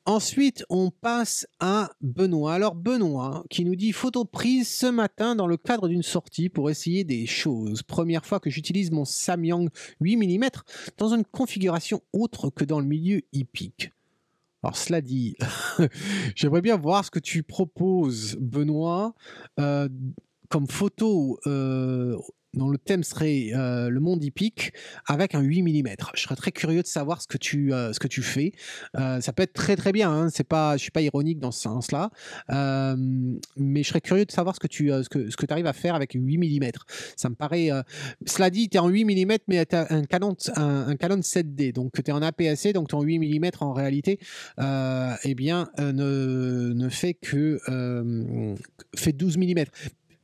Ensuite, on passe à Benoît. Alors Benoît qui nous dit photo prise ce matin dans le cadre d'une sortie pour essayer des choses. Première fois que j'utilise mon Samyang 8 mm dans une configuration autre que dans le milieu hippique. Alors cela dit, j'aimerais bien voir ce que tu proposes, Benoît, comme photo dont le thème serait le monde hippique avec un 8 mm. Je serais très curieux de savoir ce que tu fais. Ça peut être très très bien, hein, je ne suis pas ironique dans ce sens-là, mais je serais curieux de savoir ce que tu arrives à faire avec 8 mm. Ça me paraît... cela dit, tu es en 8 mm, mais tu as un Canon 7D, donc tu es en APS-C, donc ton 8 mm en réalité ne fait que fait 12 mm.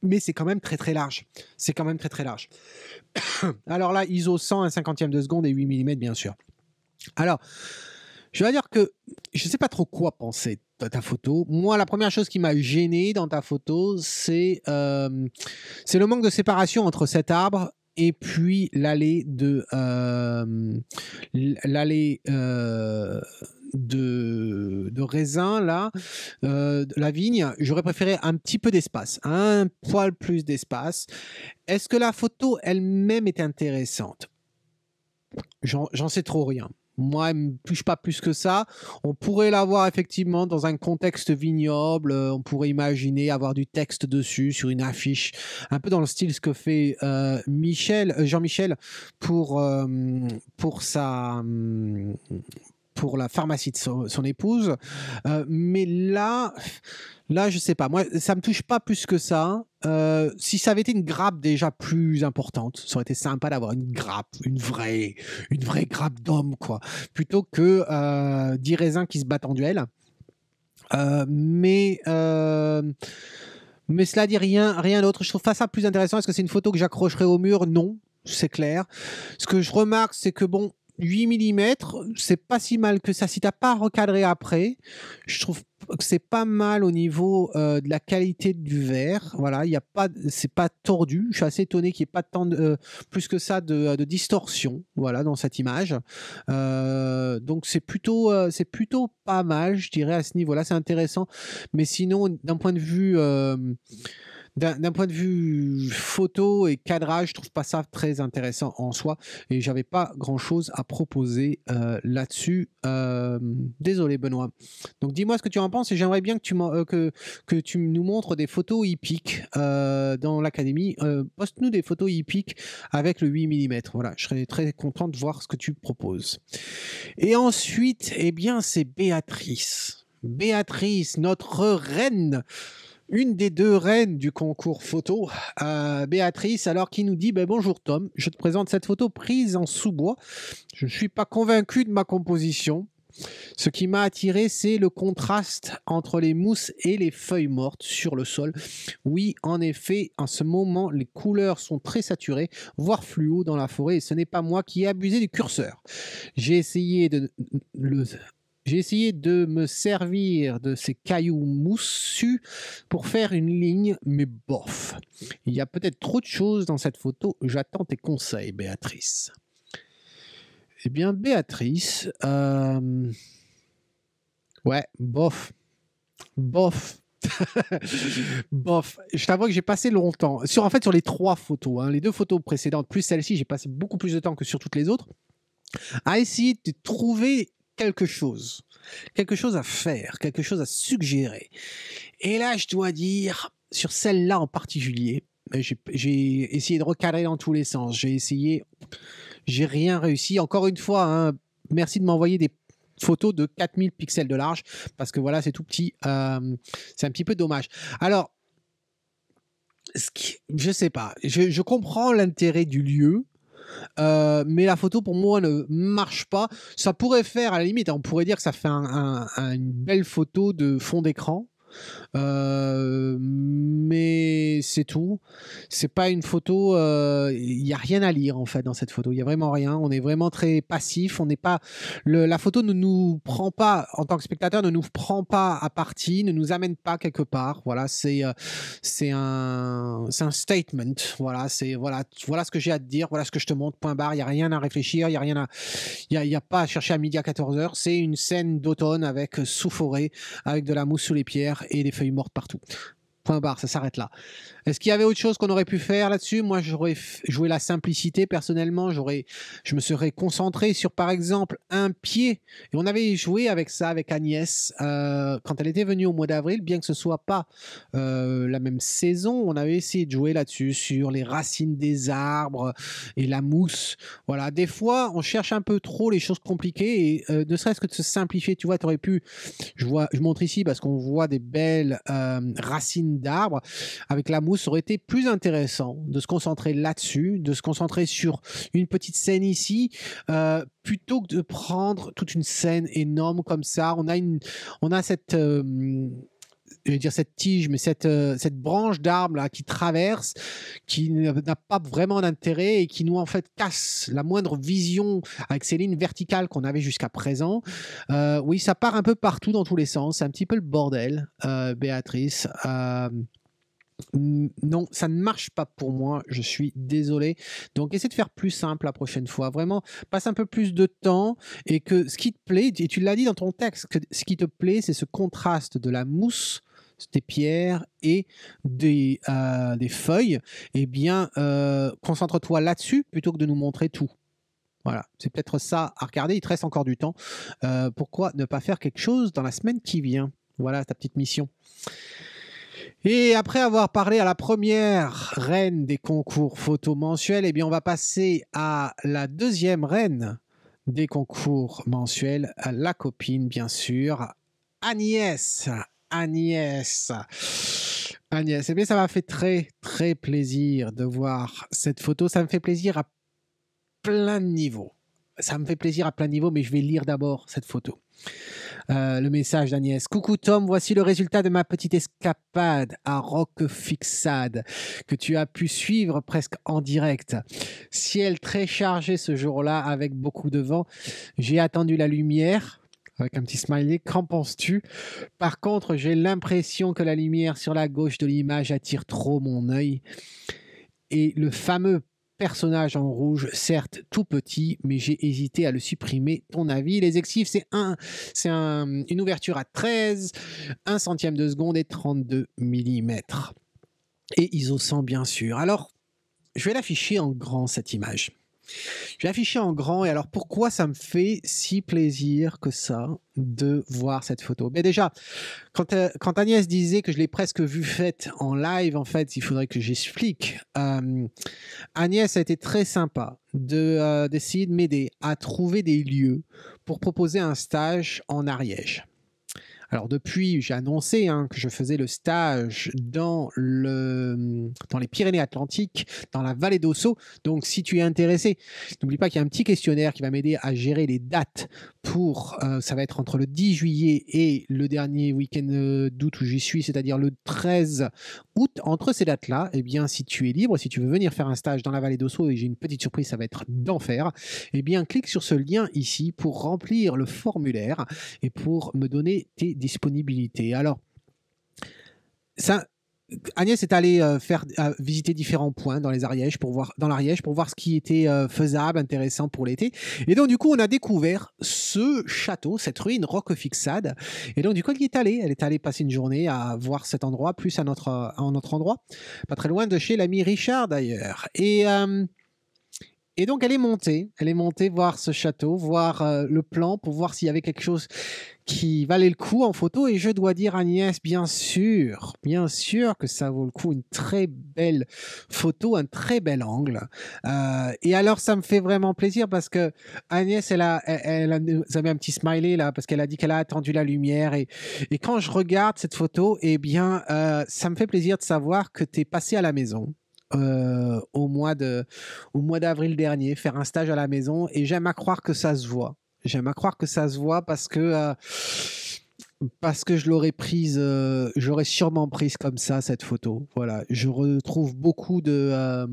Mais c'est quand même très très large. C'est quand même très très large. Alors là, ISO 100, un cinquantième de seconde et 8 mm bien sûr. Alors, je vais dire que je ne sais pas trop quoi penser de ta photo. Moi, la première chose qui m'a gêné dans ta photo, c'est le manque de séparation entre cet arbre et puis l'allée de raisin là, la vigne. J'aurais préféré un petit peu d'espace, un poil plus d'espace. Est-ce que la photo elle-même est intéressante? J'en sais trop rien. Moi, elle ne me touche pas plus que ça. On pourrait l'avoir effectivement dans un contexte vignoble. On pourrait imaginer avoir du texte dessus sur une affiche, un peu dans le style ce que fait Jean-Michel pour la pharmacie de son épouse. Mais là, je sais pas. Moi, ça me touche pas plus que ça. Si ça avait été une grappe déjà plus importante, ça aurait été sympa d'avoir une grappe, une vraie grappe d'homme, quoi. Plutôt que 10 raisins qui se battent en duel. Mais cela dit rien d'autre. Je trouve pas ça plus intéressant. Est-ce que c'est une photo que j'accrocherai au mur? Non, c'est clair. Ce que je remarque, c'est que bon, 8 mm, c'est pas si mal que ça. Si t'as pas recadré après, je trouve que c'est pas mal au niveau de la qualité du verre. Voilà, c'est pas tordu. Je suis assez étonné qu'il n'y ait pas tant plus que ça de distorsion. Voilà, dans cette image. Donc c'est plutôt pas mal, je dirais à ce niveau-là. C'est intéressant. Mais sinon, d'un point de vue photo et cadrage, je trouve pas ça très intéressant en soi et j'avais pas grand chose à proposer là-dessus. Désolé Benoît. Donc dis-moi ce que tu en penses et j'aimerais bien que tu nous montres des photos hippiques dans l'académie. Poste-nous des photos hippiques avec le 8 mm. Voilà, je serais très content de voir ce que tu proposes. Et ensuite, eh bien, c'est Béatrice. Béatrice, notre reine. Une des deux reines du concours photo, Béatrice, alors qui nous dit bonjour Tom, je te présente cette photo prise en sous-bois. Je ne suis pas convaincu de ma composition. Ce qui m'a attiré, c'est le contraste entre les mousses et les feuilles mortes sur le sol. Oui, en effet, en ce moment, les couleurs sont très saturées, voire fluo dans la forêt, et ce n'est pas moi qui ai abusé du curseur. J'ai essayé de me servir de ces cailloux moussus pour faire une ligne, mais bof. Il y a peut-être trop de choses dans cette photo. J'attends tes conseils, Béatrice. Eh bien, Béatrice, ouais, bof. Bof. Bof. Je t'avoue que j'ai passé longtemps. Sur les 3 photos, hein, les 2 photos précédentes, plus celle-ci, j'ai passé beaucoup plus de temps que sur toutes les autres, à essayer de trouver quelque chose à faire, quelque chose à suggérer. Et là, je dois dire, sur celle-là en particulier, j'ai essayé de recadrer dans tous les sens. J'ai rien réussi. Encore une fois, hein, merci de m'envoyer des photos de 4000 pixels de large, parce que voilà, c'est tout petit. C'est un petit peu dommage. Alors, je sais pas. Je comprends l'intérêt du lieu. Mais la photo pour moi ne marche pas. Ça pourrait faire à la limite, on pourrait dire que ça fait une belle photo de fond d'écran, Mais c'est tout. C'est pas une photo. Il n'y a rien à lire en fait dans cette photo. Il y a vraiment rien. On est vraiment très passif. On n'est pas. La photo ne nous prend pas en tant que spectateur, ne nous prend pas à partie, ne nous amène pas quelque part. Voilà, c'est un statement. Voilà, voilà ce que j'ai à te dire. Voilà ce que je te montre. Point barre. Il y a rien à réfléchir. Il y a rien à. Il y a pas à chercher à midi à 14h. C'est une scène d'automne avec sous forêt, avec de la mousse sous les pierres et des feuilles mortes partout. Point barre, ça s'arrête là. Est-ce qu'il y avait autre chose qu'on aurait pu faire là-dessus? Moi, j'aurais joué la simplicité personnellement. Je me serais concentré sur, par exemple, un pied. Et on avait joué avec ça avec Agnès quand elle était venue au mois d'avril, bien que ce soit pas la même saison. On avait essayé de jouer là-dessus, sur les racines des arbres et la mousse. Voilà. Des fois, on cherche un peu trop les choses compliquées et ne serait-ce que de se simplifier. Tu vois, tu aurais pu. Je montre ici parce qu'on voit des belles racines d'arbres avec la mousse. Ça aurait été plus intéressant de se concentrer là-dessus, de se concentrer sur une petite scène ici, plutôt que de prendre toute une scène énorme comme ça. On a cette, je vais dire cette tige, mais cette branche d'arbre là qui traverse, qui n'a pas vraiment d'intérêt et qui nous en fait casse la moindre vision avec ces lignes verticales qu'on avait jusqu'à présent. Oui, ça part un peu partout dans tous les sens. C'est un petit peu le bordel, Béatrice. Non, ça ne marche pas pour moi, je suis désolé. Donc essaie de faire plus simple la prochaine fois. Vraiment, passe un peu plus de temps et que ce qui te plaît, et tu l'as dit dans ton texte, que ce qui te plaît, c'est ce contraste de la mousse, des pierres et des feuilles. Eh bien, concentre-toi là-dessus plutôt que de nous montrer tout. Voilà, c'est peut-être ça à regarder. Il te reste encore du temps. Pourquoi ne pas faire quelque chose dans la semaine qui vient? Voilà ta petite mission. Et après avoir parlé à la première reine des concours photo mensuels, eh bien on va passer à la deuxième reine des concours mensuels, la copine bien sûr, Agnès. Agnès. Agnès, eh bien ça m'a fait très très plaisir de voir cette photo. Ça me fait plaisir à plein de niveaux. Ça me fait plaisir à plein de niveaux, mais je vais lire d'abord cette photo. Le message d'Agnès. Coucou Tom, voici le résultat de ma petite escapade à Roquefixade que tu as pu suivre presque en direct. Ciel très chargé ce jour-là avec beaucoup de vent. J'ai attendu la lumière. Avec un petit smiley, qu'en penses-tu? Par contre, j'ai l'impression que la lumière sur la gauche de l'image attire trop mon œil. Et le fameux personnage en rouge, certes tout petit, mais j'ai hésité à le supprimer. Ton avis? Les exifs, c'est une ouverture à 13, 1 centième de seconde et 32 mm. Et ISO 100 bien sûr. Alors, je vais l'afficher en grand cette image. Je vais afficher en grand et alors pourquoi ça me fait si plaisir que ça de voir cette photo? Mais déjà, quand Agnès disait que je l'ai presque vue faite en live, en fait, il faudrait que j'explique. Agnès a été très sympa d'essayer de m'aider à trouver des lieux pour proposer un stage en Ariège. Alors depuis, j'ai annoncé que je faisais le stage dans les Pyrénées-Atlantiques, dans la vallée d'Ossau. Donc si tu es intéressé, n'oublie pas qu'il y a un petit questionnaire qui va m'aider à gérer les dates pour, ça va être entre le 10 juillet et le dernier week-end d'août où j'y suis, c'est-à-dire le 13 août. Entre ces dates-là, eh bien si tu es libre, si tu veux venir faire un stage dans la vallée d'Ossau, et j'ai une petite surprise, ça va être d'enfer, eh bien clique sur ce lien ici pour remplir le formulaire et pour me donner tes disponibilités. Alors, ça, Agnès est allée visiter différents points dans l'Ariège pour voir ce qui était faisable, intéressant pour l'été. Et donc du coup, on a découvert ce château, cette ruine Roquefixade. Et donc du coup, elle est allée passer une journée à voir cet endroit, plus à notre endroit, pas très loin de chez l'ami Richard d'ailleurs. Et donc elle est montée voir ce château, voir le plan pour voir s'il y avait quelque chose qui valait le coup en photo. Et je dois dire, Agnès, bien sûr que ça vaut le coup. Une très belle photo, un très bel angle. Et alors ça me fait vraiment plaisir parce que Agnès, elle avait un petit smiley là parce qu'elle a dit qu'elle a attendu la lumière. Et quand je regarde cette photo, eh bien ça me fait plaisir de savoir que tu es passé à la maison. Au mois d'avril dernier, faire un stage à la maison, et j'aime à croire que ça se voit. Parce que Parce que j'aurais sûrement prise comme ça, cette photo. Voilà, je retrouve beaucoup de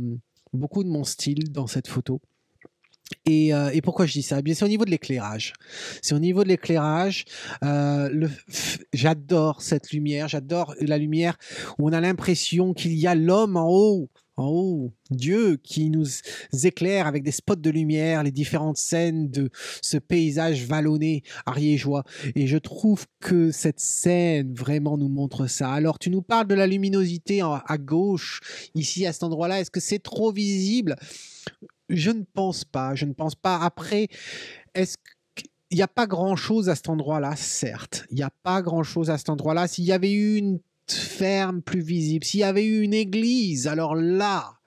mon style dans cette photo. Et pourquoi je dis ça? Eh bien, c'est au niveau de l'éclairage. C'est au niveau de l'éclairage. J'adore cette lumière. J'adore la lumière où on a l'impression qu'il y a l'homme en haut, Dieu qui nous éclaire avec des spots de lumière, les différentes scènes de ce paysage vallonné ariégeois. Et je trouve que cette scène vraiment nous montre ça. Alors, tu nous parles de la luminosité à gauche, ici à cet endroit-là. Est-ce que c'est trop visible? Je ne pense pas, je ne pense pas. Après, est-ce qu'il n'y a pas grand-chose à cet endroit-là? Certes, il n'y a pas grand-chose à cet endroit-là. S'il y avait eu une ferme plus visible, s'il y avait eu une église, alors là,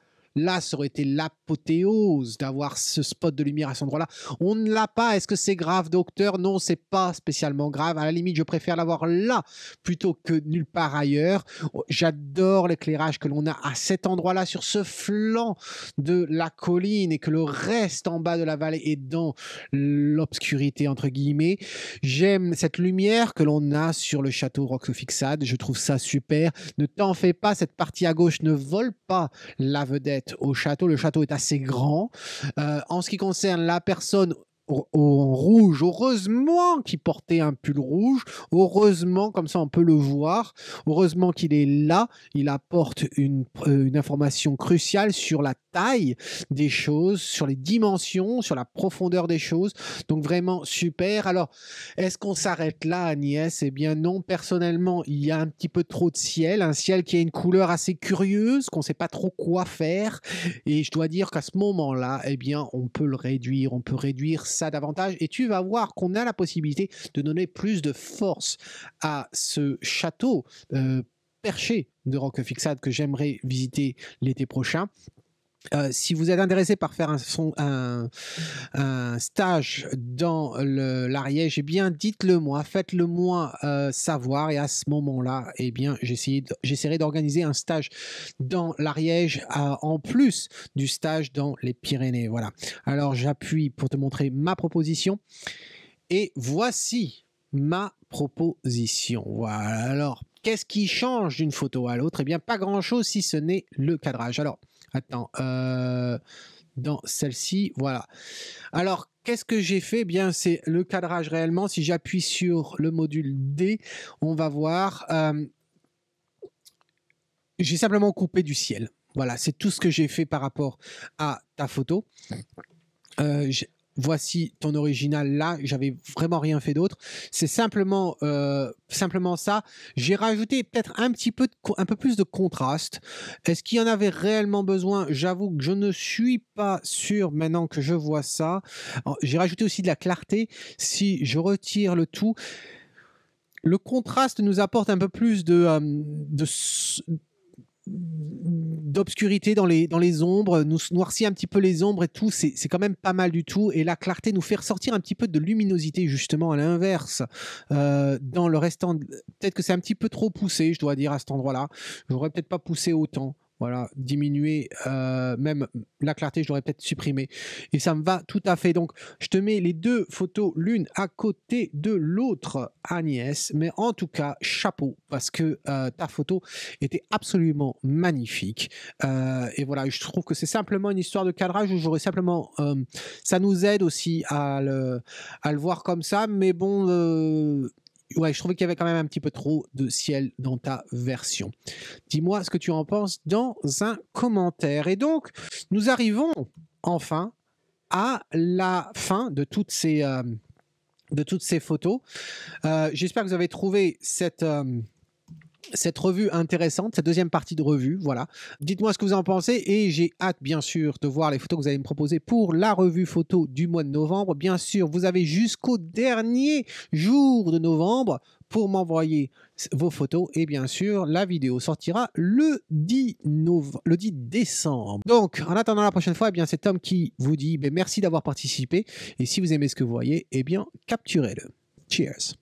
ça aurait été l'apothéose d'avoir ce spot de lumière à cet endroit-là. On ne l'a pas. Est-ce que c'est grave, docteur? Non, c'est pas spécialement grave. À la limite, je préfère l'avoir là plutôt que nulle part ailleurs. J'adore l'éclairage que l'on a à cet endroit-là, sur ce flanc de la colline, et que le reste en bas de la vallée est dans l'obscurité, entre guillemets. J'aime cette lumière que l'on a sur le château Roquefixade. Je trouve ça super. Ne t'en fais pas, cette partie à gauche ne vole pas la vedette au château. Le château est assez grand. En ce qui concerne la personne au rouge, heureusement qu'il portait un pull rouge, heureusement, comme ça on peut le voir, heureusement qu'il est là, il apporte une information cruciale sur la taille des choses, sur les dimensions, sur la profondeur des choses, donc vraiment super. Alors, est-ce qu'on s'arrête là, Agnès? Eh bien non, personnellement, il y a un petit peu trop de ciel, un ciel qui a une couleur assez curieuse, qu'on ne sait pas trop quoi faire, et je dois dire qu'à ce moment-là, eh bien, on peut le réduire, on peut réduire ça davantage, et tu vas voir qu'on a la possibilité de donner plus de force à ce château perché de Roquefixade que j'aimerais visiter l'été prochain. Si vous êtes intéressé par faire un stage dans l'Ariège, eh bien, dites-le moi, faites-le moi savoir, et à ce moment-là, eh bien, j'essaierai d'organiser un stage dans l'Ariège en plus du stage dans les Pyrénées. Voilà. Alors, j'appuie pour te montrer ma proposition, et voici ma proposition. Voilà. Alors, qu'est-ce qui change d'une photo à l'autre? Eh bien, pas grand-chose, si ce n'est le cadrage. Alors, attends, dans celle-ci, voilà. Alors, qu'est-ce que j'ai fait? Eh bien, c'est le cadrage réellement. Si j'appuie sur le module D, on va voir. J'ai simplement coupé du ciel. Voilà, c'est tout ce que j'ai fait par rapport à ta photo. Voici ton original là, j'avais vraiment rien fait d'autre. C'est simplement ça. J'ai rajouté peut-être un peu plus de contraste. Est-ce qu'il y en avait réellement besoin? J'avoue que je ne suis pas sûr maintenant que je vois ça. J'ai rajouté aussi de la clarté. Si je retire le tout, le contraste nous apporte un peu plus d'obscurité dans les ombres, nous noircit un petit peu les ombres et tout, c'est quand même pas mal du tout, et la clarté nous fait ressortir un petit peu de luminosité, justement à l'inverse. Dans le restant, peut-être que c'est un petit peu trop poussé, je dois dire, à cet endroit-là, j'aurais peut-être pas poussé autant. Voilà, diminuer, même la clarté, je l'aurais peut-être supprimé. Et ça me va tout à fait. Donc, je te mets les deux photos l'une à côté de l'autre, Agnès. Mais en tout cas, chapeau, parce que ta photo était absolument magnifique. Et voilà, je trouve que c'est simplement une histoire de cadrage où j'aurais simplement... ça nous aide aussi à le voir comme ça. Mais bon... ouais, je trouvais qu'il y avait quand même un petit peu trop de ciel dans ta version. Dis-moi ce que tu en penses dans un commentaire. Et donc, nous arrivons enfin à la fin de toutes ces photos. J'espère que vous avez trouvé cette revue intéressante, cette deuxième partie de revue, voilà. Dites-moi ce que vous en pensez, et j'ai hâte, bien sûr, de voir les photos que vous allez me proposer pour la revue photo du mois de novembre. Bien sûr, vous avez jusqu'au dernier jour de novembre pour m'envoyer vos photos, et bien sûr, la vidéo sortira le 10 décembre. Donc, en attendant la prochaine fois, eh bien, c'est Tom qui vous dit merci d'avoir participé, et si vous aimez ce que vous voyez, eh bien, capturez-le. Cheers!